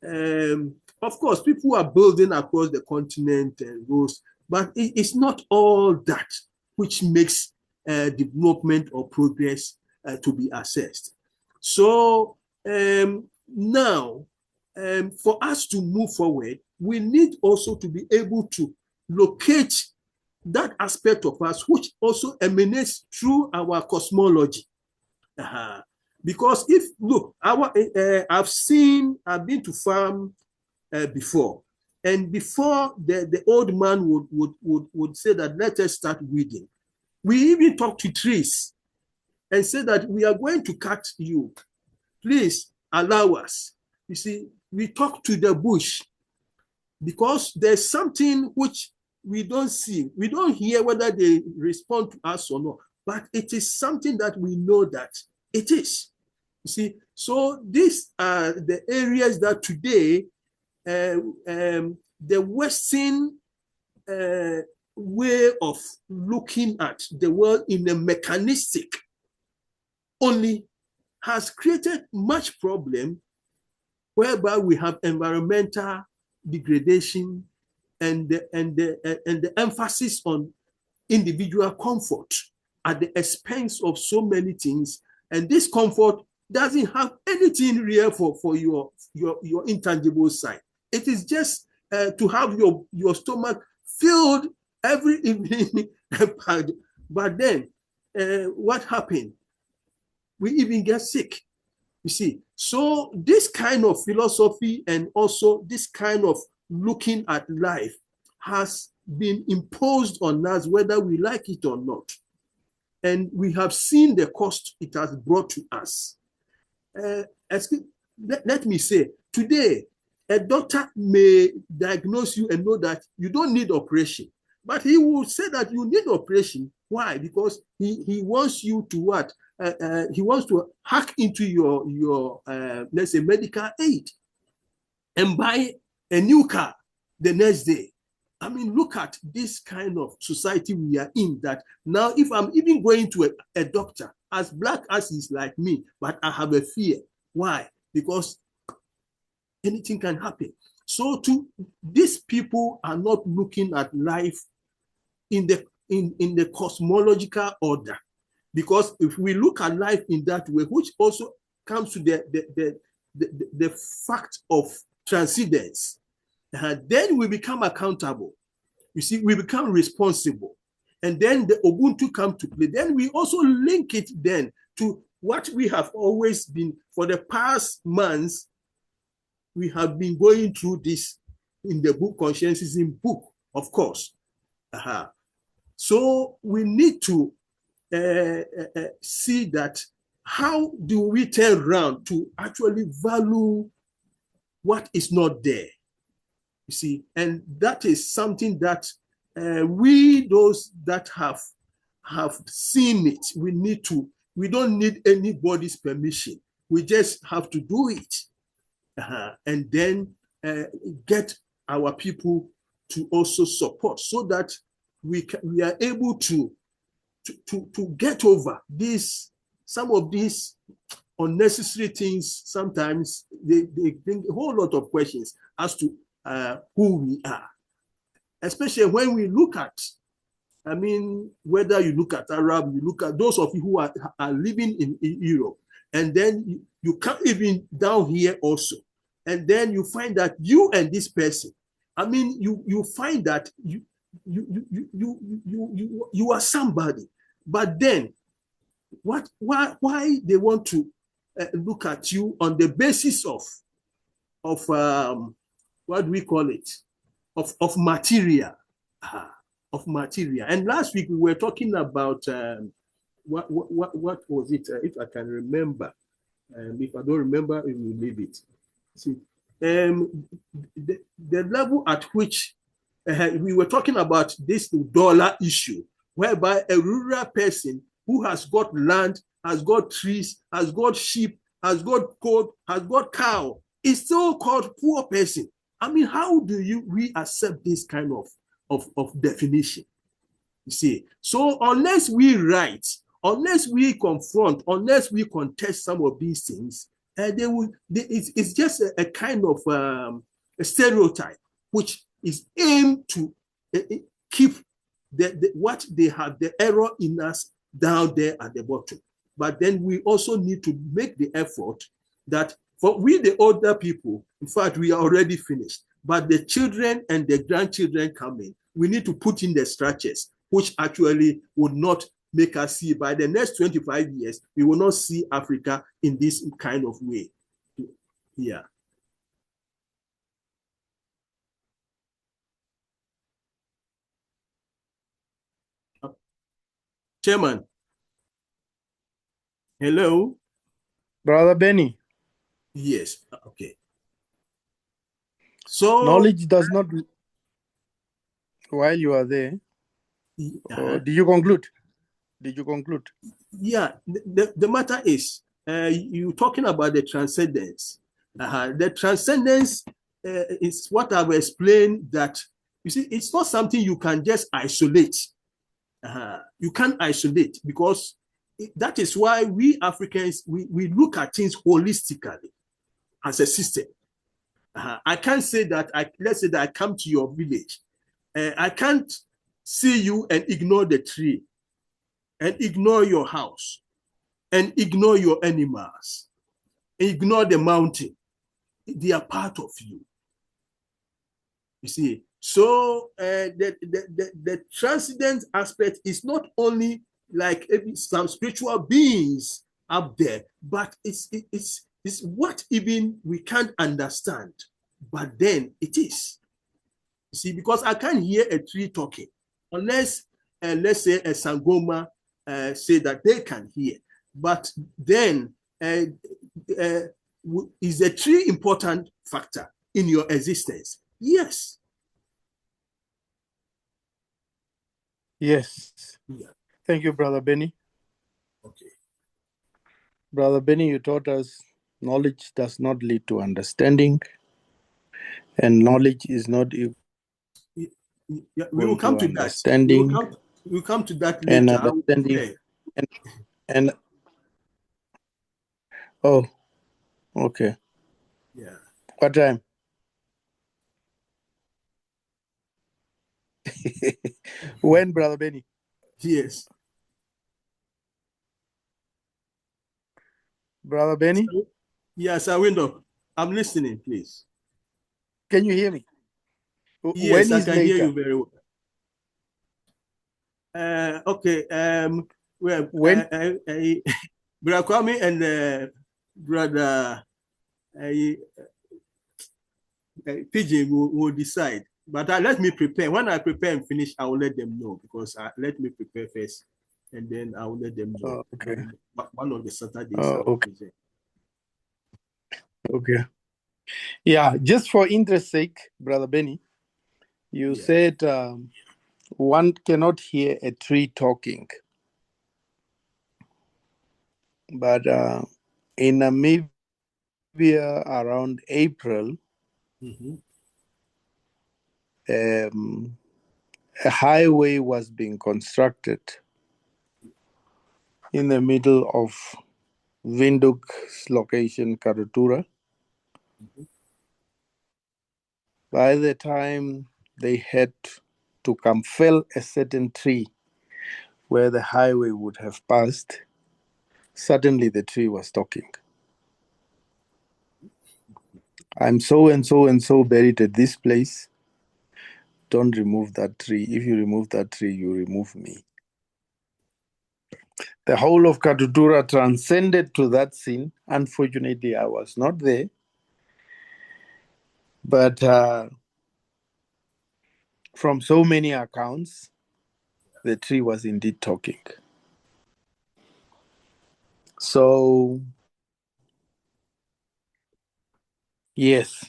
Speaker 2: Of course, people are building across the continent and goes, but it's not all that which makes development or progress to be assessed. So now, for us to move forward, we need also to be able to locate that aspect of us which also emanates through our cosmology. Because if, look, I've been to farm before, and before the old man would say that let us start weeding, we even talk to trees and say that we are going to cut you, please allow us. You see, we talk to the bush because there's something which we don't see, we don't hear whether they respond to us or not, but it is something that we know that it is. You see, so these are the areas that today the Western way of looking at the world in a mechanistic only has created much problem, whereby we have environmental degradation and the emphasis on individual comfort at the expense of so many things. And this comfort doesn't have anything real for your intangible side. It is just to have your stomach filled every evening. But then what happened? We even get sick. You see, so this kind of philosophy and also this kind of looking at life has been imposed on us, whether we like it or not. And we have seen the cost it has brought to us. Let me say, today, a doctor may diagnose you and know that you don't need operation, but he will say that you need operation. Why? Because he wants you to what? He wants to hack into your let's say medical aid and buy a new car the next day. I mean, look at this kind of society we are in, that now if I'm even going to a doctor, as black as he's like me, but I have a fear. Why? Because anything can happen. So these people are not looking at life in the cosmological order. Because if we look at life in that way, which also comes to the fact of transcendence, then we become accountable. You see, we become responsible. And then the Ubuntu come to play. Then we also link it then to what we have always been, for the past months, we have been going through this in the book, Conscientism book, of course. So we need to see that how do we turn around to actually value what is not there, you see, and that is something that we, those that have seen it, we don't need anybody's permission. We just have to do it, and then get our people to also support, so that we are able to get over some of these unnecessary things. Sometimes they bring a whole lot of questions as to who we are, especially when we look at, I mean, whether you look at Arab, you look at those of you who are living in Europe, and then you come even down here also, and then you find that you and this person, I mean, you find that you are somebody, but then why they want to look at you on the basis of what do we call it, of material, of material. And last week we were talking about what was it, if I can remember. If I don't remember, we will leave it. See, the level at which we were talking about this dollar issue, whereby a rural person who has got land, has got trees, has got sheep, has got goat, has got cow, is still called poor person. I mean, how do we accept this kind of definition? You see, so unless we write, unless we confront, unless we contest some of these things, it's just a kind of a stereotype which is aimed to keep what they have, the error in us, down there at the bottom. But then we also need to make the effort that for we, the older people, in fact, we are already finished, but the children and the grandchildren coming, we need to put in the structures which actually would not make us see, by the next 25 years, we will not see Africa in this kind of way. Yeah. Chairman. Hello.
Speaker 7: Brother Benny.
Speaker 2: Yes. Okay. So
Speaker 7: knowledge does not. While you are there, did you conclude? Did you conclude?
Speaker 2: Yeah. The matter is, you're talking about the transcendence. The transcendence is what I've explained, that You see, it's not something you can just isolate. You can't isolate, because that is why we Africans, we look at things holistically as a system. I can't say that, let's say that I come to your village. I can't see you and ignore the tree, and ignore your house, and ignore your animals, ignore the mountain. They are part of you. You see, so the transcendent aspect is not only like some spiritual beings up there, but it's what even we can't understand, but then it is. You see, because I can't hear a tree talking unless, let's say, a Sangoma say that they can hear. But then, is a tree important factor in your existence? Yes.
Speaker 7: Yes.
Speaker 2: Yeah.
Speaker 7: Thank you, Brother Benny.
Speaker 2: Okay.
Speaker 7: Brother Benny, you taught us knowledge does not lead to understanding, and knowledge is not equal
Speaker 2: Yeah, we will come to that.
Speaker 7: understanding.
Speaker 2: We'll come to that later.
Speaker 7: And understanding. And oh, okay.
Speaker 2: Yeah.
Speaker 7: What time? When, Brother Benny?
Speaker 2: Yes.
Speaker 7: Brother Benny?
Speaker 2: Yes, Window. I'm listening, please.
Speaker 7: Can you hear me?
Speaker 2: Yes,
Speaker 7: when
Speaker 2: I
Speaker 7: is
Speaker 2: can
Speaker 7: later?
Speaker 2: hear you very well. Okay. Well,
Speaker 7: when?
Speaker 2: Brother Kwame and Brother Pigeon will decide. But let me prepare. When I prepare and finish, I will let them know, because let me prepare first, and then I will let them know.
Speaker 7: Okay.
Speaker 2: One of the Saturdays.
Speaker 7: Okay. Okay. Yeah, just for interest sake, Brother Benny, you said one cannot hear a tree talking. But in Namibia around April, a highway was being constructed in the middle of Windhoek's location, Karatura. By the time they had to come fell a certain tree where the highway would have passed, suddenly the tree was talking. I'm so and so and so buried at this place. Don't remove that tree. If you remove that tree, you remove me. The whole of Katutura transcended to that scene. Unfortunately, I was not there. But from so many accounts, the tree was indeed talking. So, yes.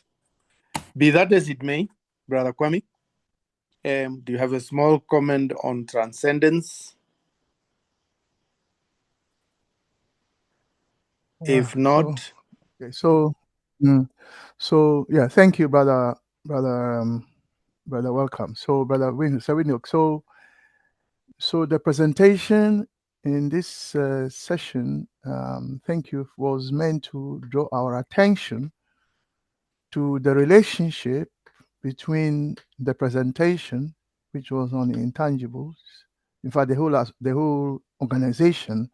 Speaker 7: Be that as it may, Brother Kwame, do you have a small comment on transcendence? If not,
Speaker 1: so yeah, thank you, brother Welcome. So, Brother Winuk, so the presentation in this session, thank you, was meant to draw our attention to the relationship between the presentation, which was on intangibles, in fact, the whole organization,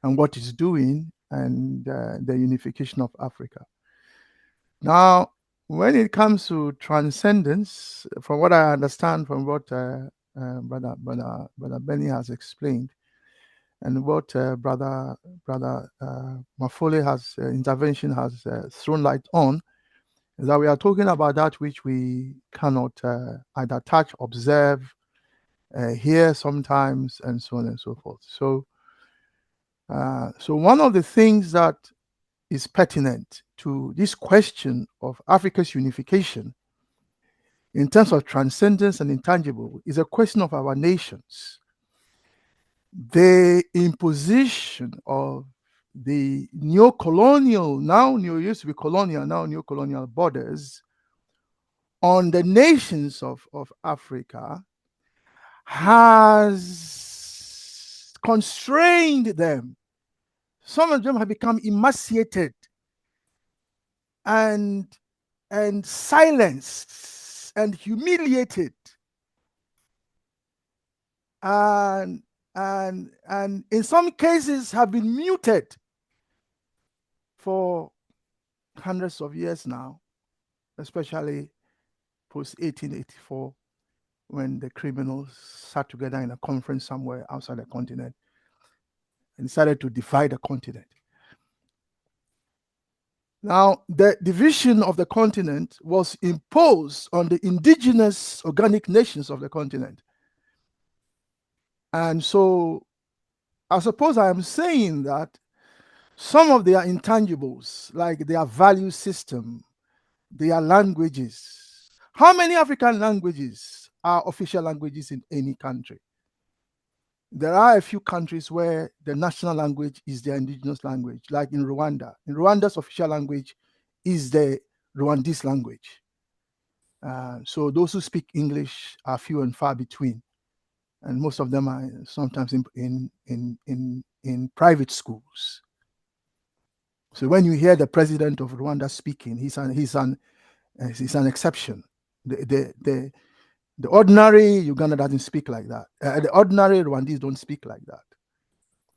Speaker 1: and what it's doing, and the unification of Africa. Now, when it comes to transcendence, from what I understand, from what Brother Benny has explained, and what Brother Mafole has intervention has thrown light on, is that we are talking about that which we cannot either touch, observe, hear sometimes, and so on and so forth. So one of the things that is pertinent to this question of Africa's unification in terms of transcendence and intangible is a question of our nations. The imposition of the neo-colonial, now used to be colonial, now neo-colonial borders on the nations of Africa has constrained them. Some of them have become emaciated and silenced and humiliated, and in some cases have been muted for hundreds of years now, especially post 1884, when the criminals sat together in a conference somewhere outside the continent and decided to divide the continent. Now, the division of the continent was imposed on the indigenous organic nations of the continent. And so I suppose I am saying that some of their intangibles, like their value system, their languages. How many African languages are official languages in any country? There are a few countries where the national language is their indigenous language, like in Rwanda. In Rwanda's official language is the Rwandese language. So those who speak English are few and far between, and most of them are sometimes in private schools. So when you hear the president of Rwanda speaking, he's an exception. The ordinary Uganda doesn't speak like that. The ordinary Rwandese don't speak like that.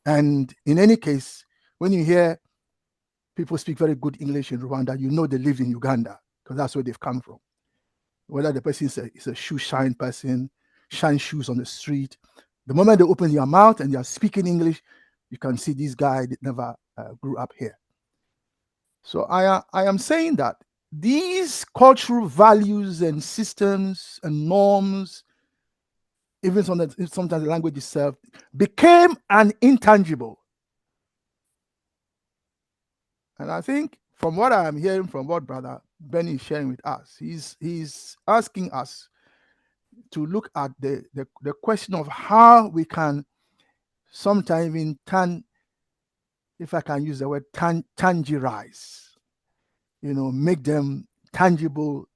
Speaker 1: And in any case, when you hear people speak very good English in Rwanda, you know they live in Uganda, because that's where they've come from. Whether the person is a shoe shine person, shine shoes on the street, the moment they open their mouth and they are speaking English, you can see this guy never grew up here. So I am saying that these cultural values and systems and norms, even sometimes the language itself, became an intangible. And I think from what I am hearing from what Brother Benny is sharing with us, he's asking us to look at the question of how we can sometimes even if I can use the word tangerize, make them tangible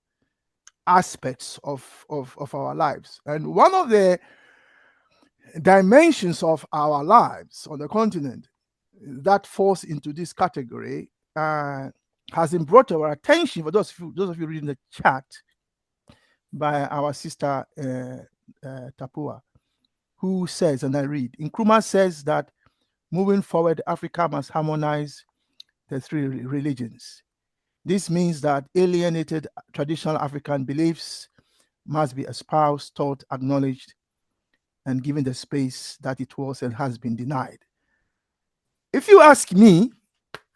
Speaker 1: aspects of our lives. And one of the dimensions of our lives on the continent that falls into this category has been brought to our attention, for those of you reading the chat, by our sister Tapua, who says, and I read, Nkrumah says that moving forward, Africa must harmonize the three religions. This means that alienated traditional African beliefs must be espoused, taught, acknowledged, and given the space that it was and has been denied. If you ask me,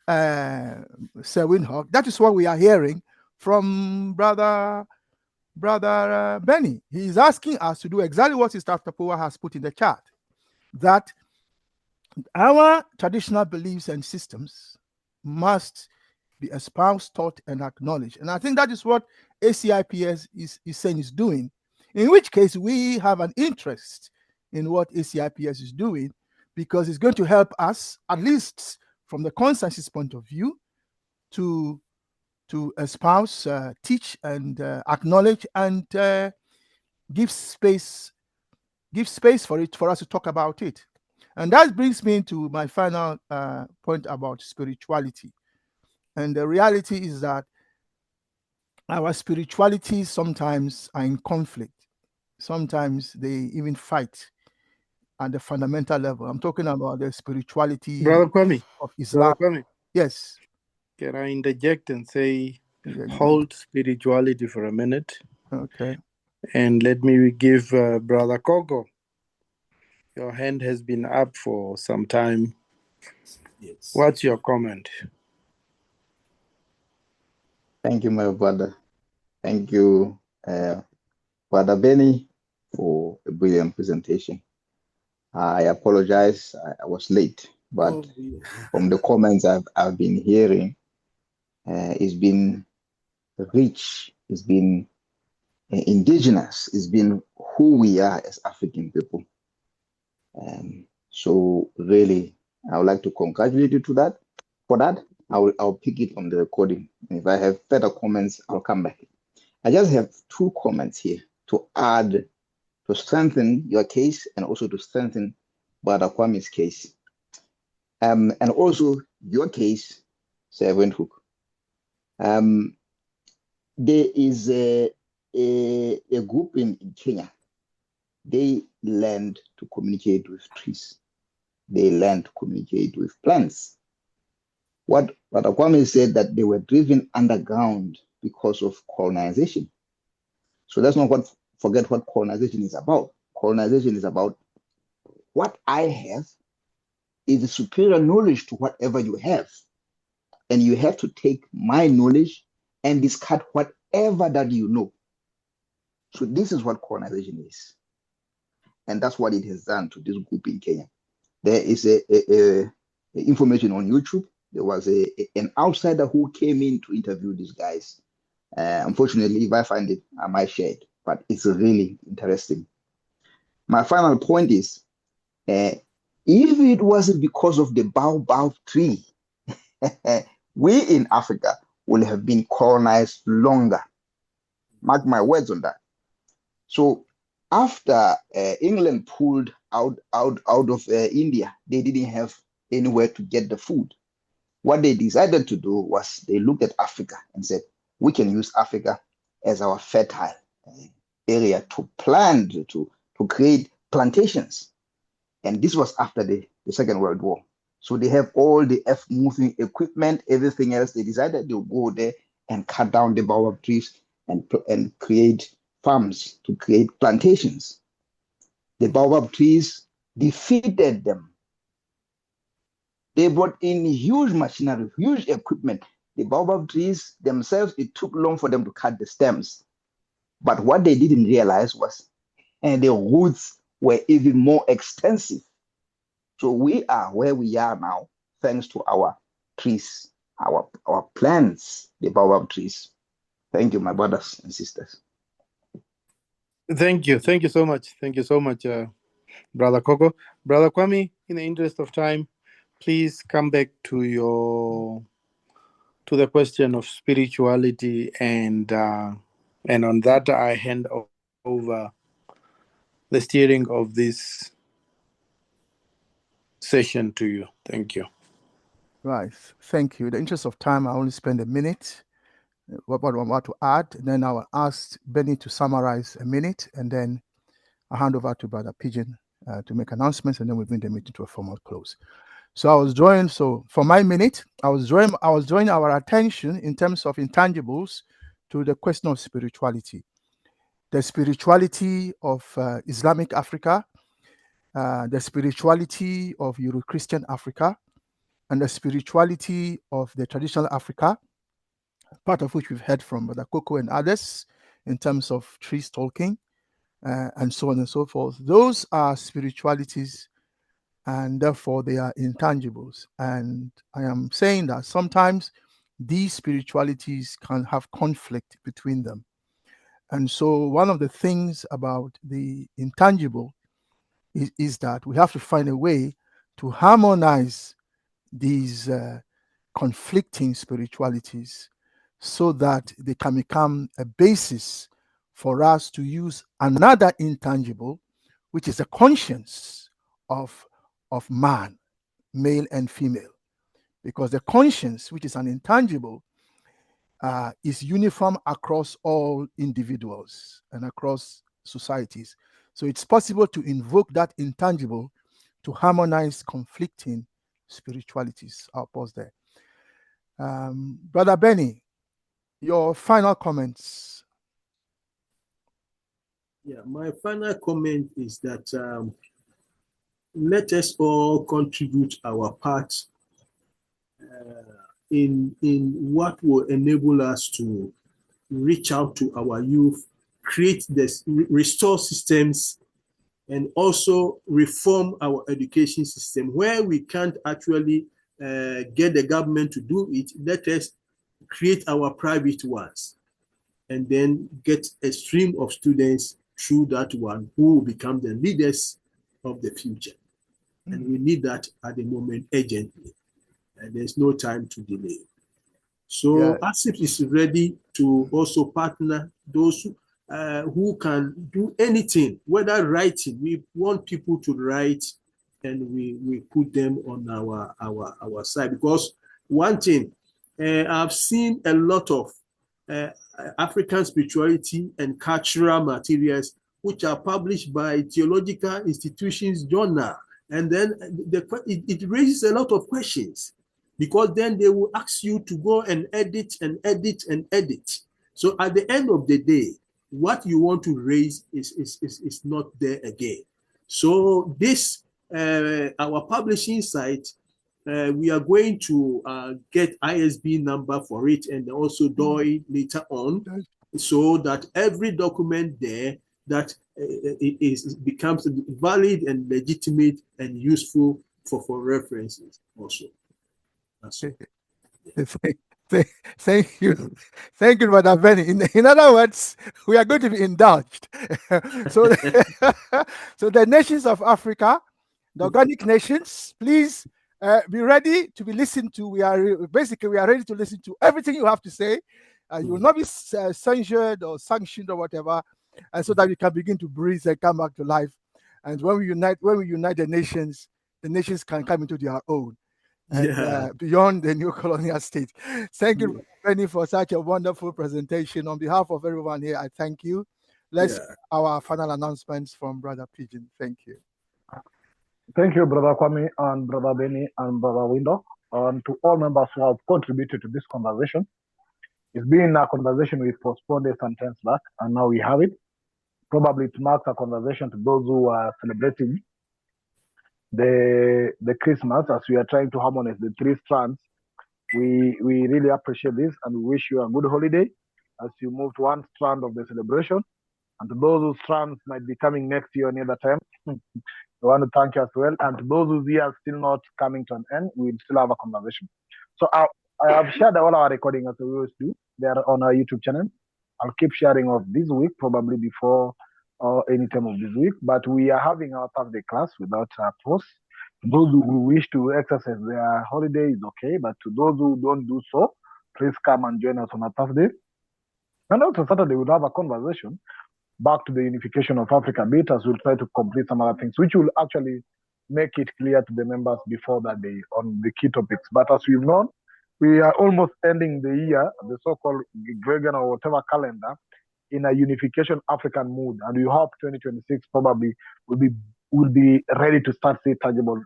Speaker 1: Sir Windhoek, that is what we are hearing from Brother Benny. He is asking us to do exactly what Sister Tapua has put in the chat, that our traditional beliefs and systems must be espoused, taught, and acknowledged. And I think that is what ACIPS is saying is doing, in which case we have an interest in what ACIPS is doing, because it's going to help us, at least from the consensus point of view, to espouse, teach, and acknowledge, and give space for us to talk about it. And that brings me to my final point about spirituality. And the reality is that our spiritualities sometimes are in conflict. Sometimes they even fight at the fundamental level. I'm talking about the spirituality
Speaker 7: Brother Kwame,
Speaker 1: of Islam.
Speaker 7: Brother Kwame,
Speaker 1: Yes.
Speaker 7: can I interject and say, hold spirituality for a minute?
Speaker 1: Okay.
Speaker 7: And let me give Brother Coco. Your hand has been up for some time.
Speaker 2: Yes.
Speaker 7: What's your comment?
Speaker 8: Thank you, my brother. Thank you, Brother Benny, for a brilliant presentation. I apologize, I was late, but from the comments I've been hearing, it's been rich, it's been indigenous, it's been who we are as African people. So really, I would like to congratulate you to that. For that, I'll pick it on the recording. If I have further comments, I'll come back. I just have two comments here to add to strengthen your case and also to strengthen Brother Kwame's case. And also your case, Sir Windhoek. There is a group in Kenya. They learned to communicate with trees. They learned to communicate with plants. What Kwame said that they were driven underground because of colonization. So let's not forget what colonization is about. Colonization is about what I have is superior knowledge to whatever you have. And you have to take my knowledge and discard whatever that you know. So this is what colonization is. And that's what it has done to this group in Kenya. There is a information on YouTube. There was an outsider who came in to interview these guys. Unfortunately, if I find it, I might share it, but it's really interesting. My final point is, if it wasn't because of the baobab tree, we in Africa would have been colonized longer. Mark my words on that. So after England pulled out of India, they didn't have anywhere to get the food. What they decided to do was they looked at Africa and said, we can use Africa as our fertile area to plant, to create plantations. And this was after the Second World War. So they have all the moving equipment, everything else. They decided they'll go there and cut down the baobab trees and create farms to create plantations. The baobab trees defeated them. They brought in huge machinery, huge equipment. The baobab trees themselves, it took long for them to cut the stems. But what they didn't realize was, and the roots were even more extensive. So we are where we are now, thanks to our trees, our plants, the baobab trees. Thank you, my brothers and sisters.
Speaker 7: Thank you so much. Thank you so much, Brother Koko. Brother Kwame, in the interest of time, please come back to the question of spirituality, and on that I hand over the steering of this session to you. Thank you.
Speaker 1: Right. Thank you. In the interest of time, I only spend a minute. What I want to add, then I will ask Benny to summarize a minute, and then I'll hand over to Brother Pigeon to make announcements, and then we'll bring the meeting to a formal close. So for my minute, I was drawing our attention in terms of intangibles to the question of spirituality. The spirituality of Islamic Africa, the spirituality of Euro-Christian Africa, and the spirituality of the traditional Africa, part of which we've heard from Brother Koko and others in terms of trees talking, and so on and so forth. Those are spiritualities, and therefore they are intangibles. And I am saying that sometimes these spiritualities can have conflict between them. And so one of the things about the intangible is that we have to find a way to harmonize these conflicting spiritualities so that they can become a basis for us to use another intangible, which is the conscience of man, male and female. Because the conscience, which is an intangible, is uniform across all individuals and across societies. So it's possible to invoke that intangible to harmonize conflicting spiritualities. I'll pause there. Brother Benny, your final comments.
Speaker 2: Yeah, my final comment is that let us all contribute our part in what will enable us to reach out to our youth, create this, restore systems, and also reform our education system. Where we can't actually get the government to do it, let us create our private ones and then get a stream of students through that one who will become the leaders of the future. And we need that at the moment urgently. And there's no time to delay. So Acips is ready to also partner those who can do anything, whether writing. We want people to write, and we put them on our side, because one thing, I've seen a lot of African spirituality and cultural materials which are published by theological institutions journal, and then it raises a lot of questions, because then they will ask you to go and edit and edit and edit. So at the end of the day, what you want to raise is not there again. So this, our publishing site, we are going to get ISB number for it, and also DOI later on, so that every document there that it becomes valid and legitimate and useful for references also.
Speaker 1: Thank you. Thank you, Brother Benny. In other words, we are going to be indulged. So, so the nations of Africa, the organic nations, please be ready to be listened to. We are ready to listen to everything you have to say. You will not be censured or sanctioned or whatever, and so that we can begin to breathe and come back to life. And when we unite the nations can come into their own. And beyond the new colonial state. Thank you, Benny, for such a wonderful presentation. On behalf of everyone here, I thank you. Let's our final announcements from Brother Pigeon. Thank you.
Speaker 3: Thank you, Brother Kwame and Brother Benny and Brother Window, and to all members who have contributed to this conversation. It's been a conversation we postponed some time back, and now we have it. Probably it marks a conversation to those who are celebrating the Christmas, as we are trying to harmonize the three strands. We really appreciate this, and we wish you a good holiday as you move to one strand of the celebration. And to those whose strands might be coming next year or any other time, we want to thank you as well. And to those whose years still not coming to an end, we'll still have a conversation. So I have shared all our recording as we always do. They are on our YouTube channel. I'll keep sharing of this week, probably before any time of this week. But we are having our Thursday class without a post. Those who wish to exercise their holiday is okay, but to those who don't do so, please come and join us on a Thursday. And also Saturday, we'll have a conversation back to the unification of Africa bit, as we'll try to complete some other things, which will actually make it clear to the members before that day on the key topics. But as we've known, we are almost ending the year, the so-called Gregorian or whatever calendar, in a unification African mood, and we hope 2026 probably will be ready to start see tangible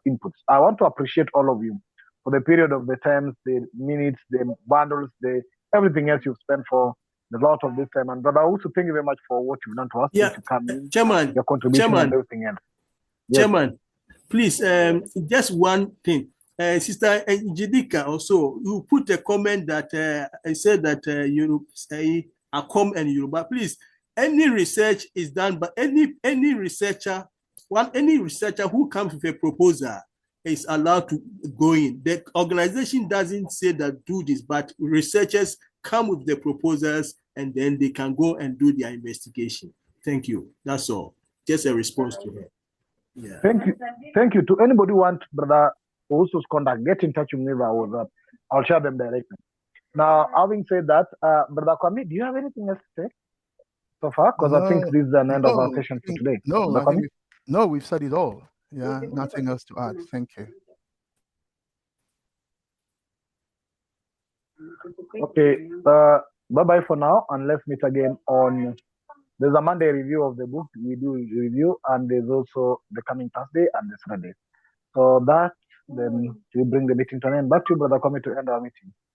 Speaker 3: inputs. I want to appreciate all of you for the period of the times, the minutes, the bundles, the everything else you've spent for a lot of this time. And brother, also thank you very much for what you've done to us. To come in,
Speaker 2: Chairman,
Speaker 3: your contribution and everything else. Yes.
Speaker 2: Chairman, please, just one thing. Sister Jidika, also, you put a comment that I said that you say Akom and Yoruba. Please, any research is done, but any researcher who comes with a proposal is allowed to go in. The organization doesn't say that do this, but researchers come with the proposals, and then they can go and do their investigation. Thank you. That's all. Just a response to her. Yeah.
Speaker 3: Thank you. Thank you. To anybody who want Brother Ousu's contact, get in touch with me via WhatsApp. I'll share them directly. Now, having said that, Brother Kwame, do you have anything else to say so far? Because I think this is the end of our session for today.
Speaker 1: No, we've said it all. Yeah, nothing else to add. Thank you.
Speaker 3: Okay, bye-bye for now, and let's meet again on, there's a Monday review of the book, we do review, and there's also the coming Thursday and the Saturday. So that, then we bring the meeting to an end. Back to you, Brother Kwame, to end our meeting.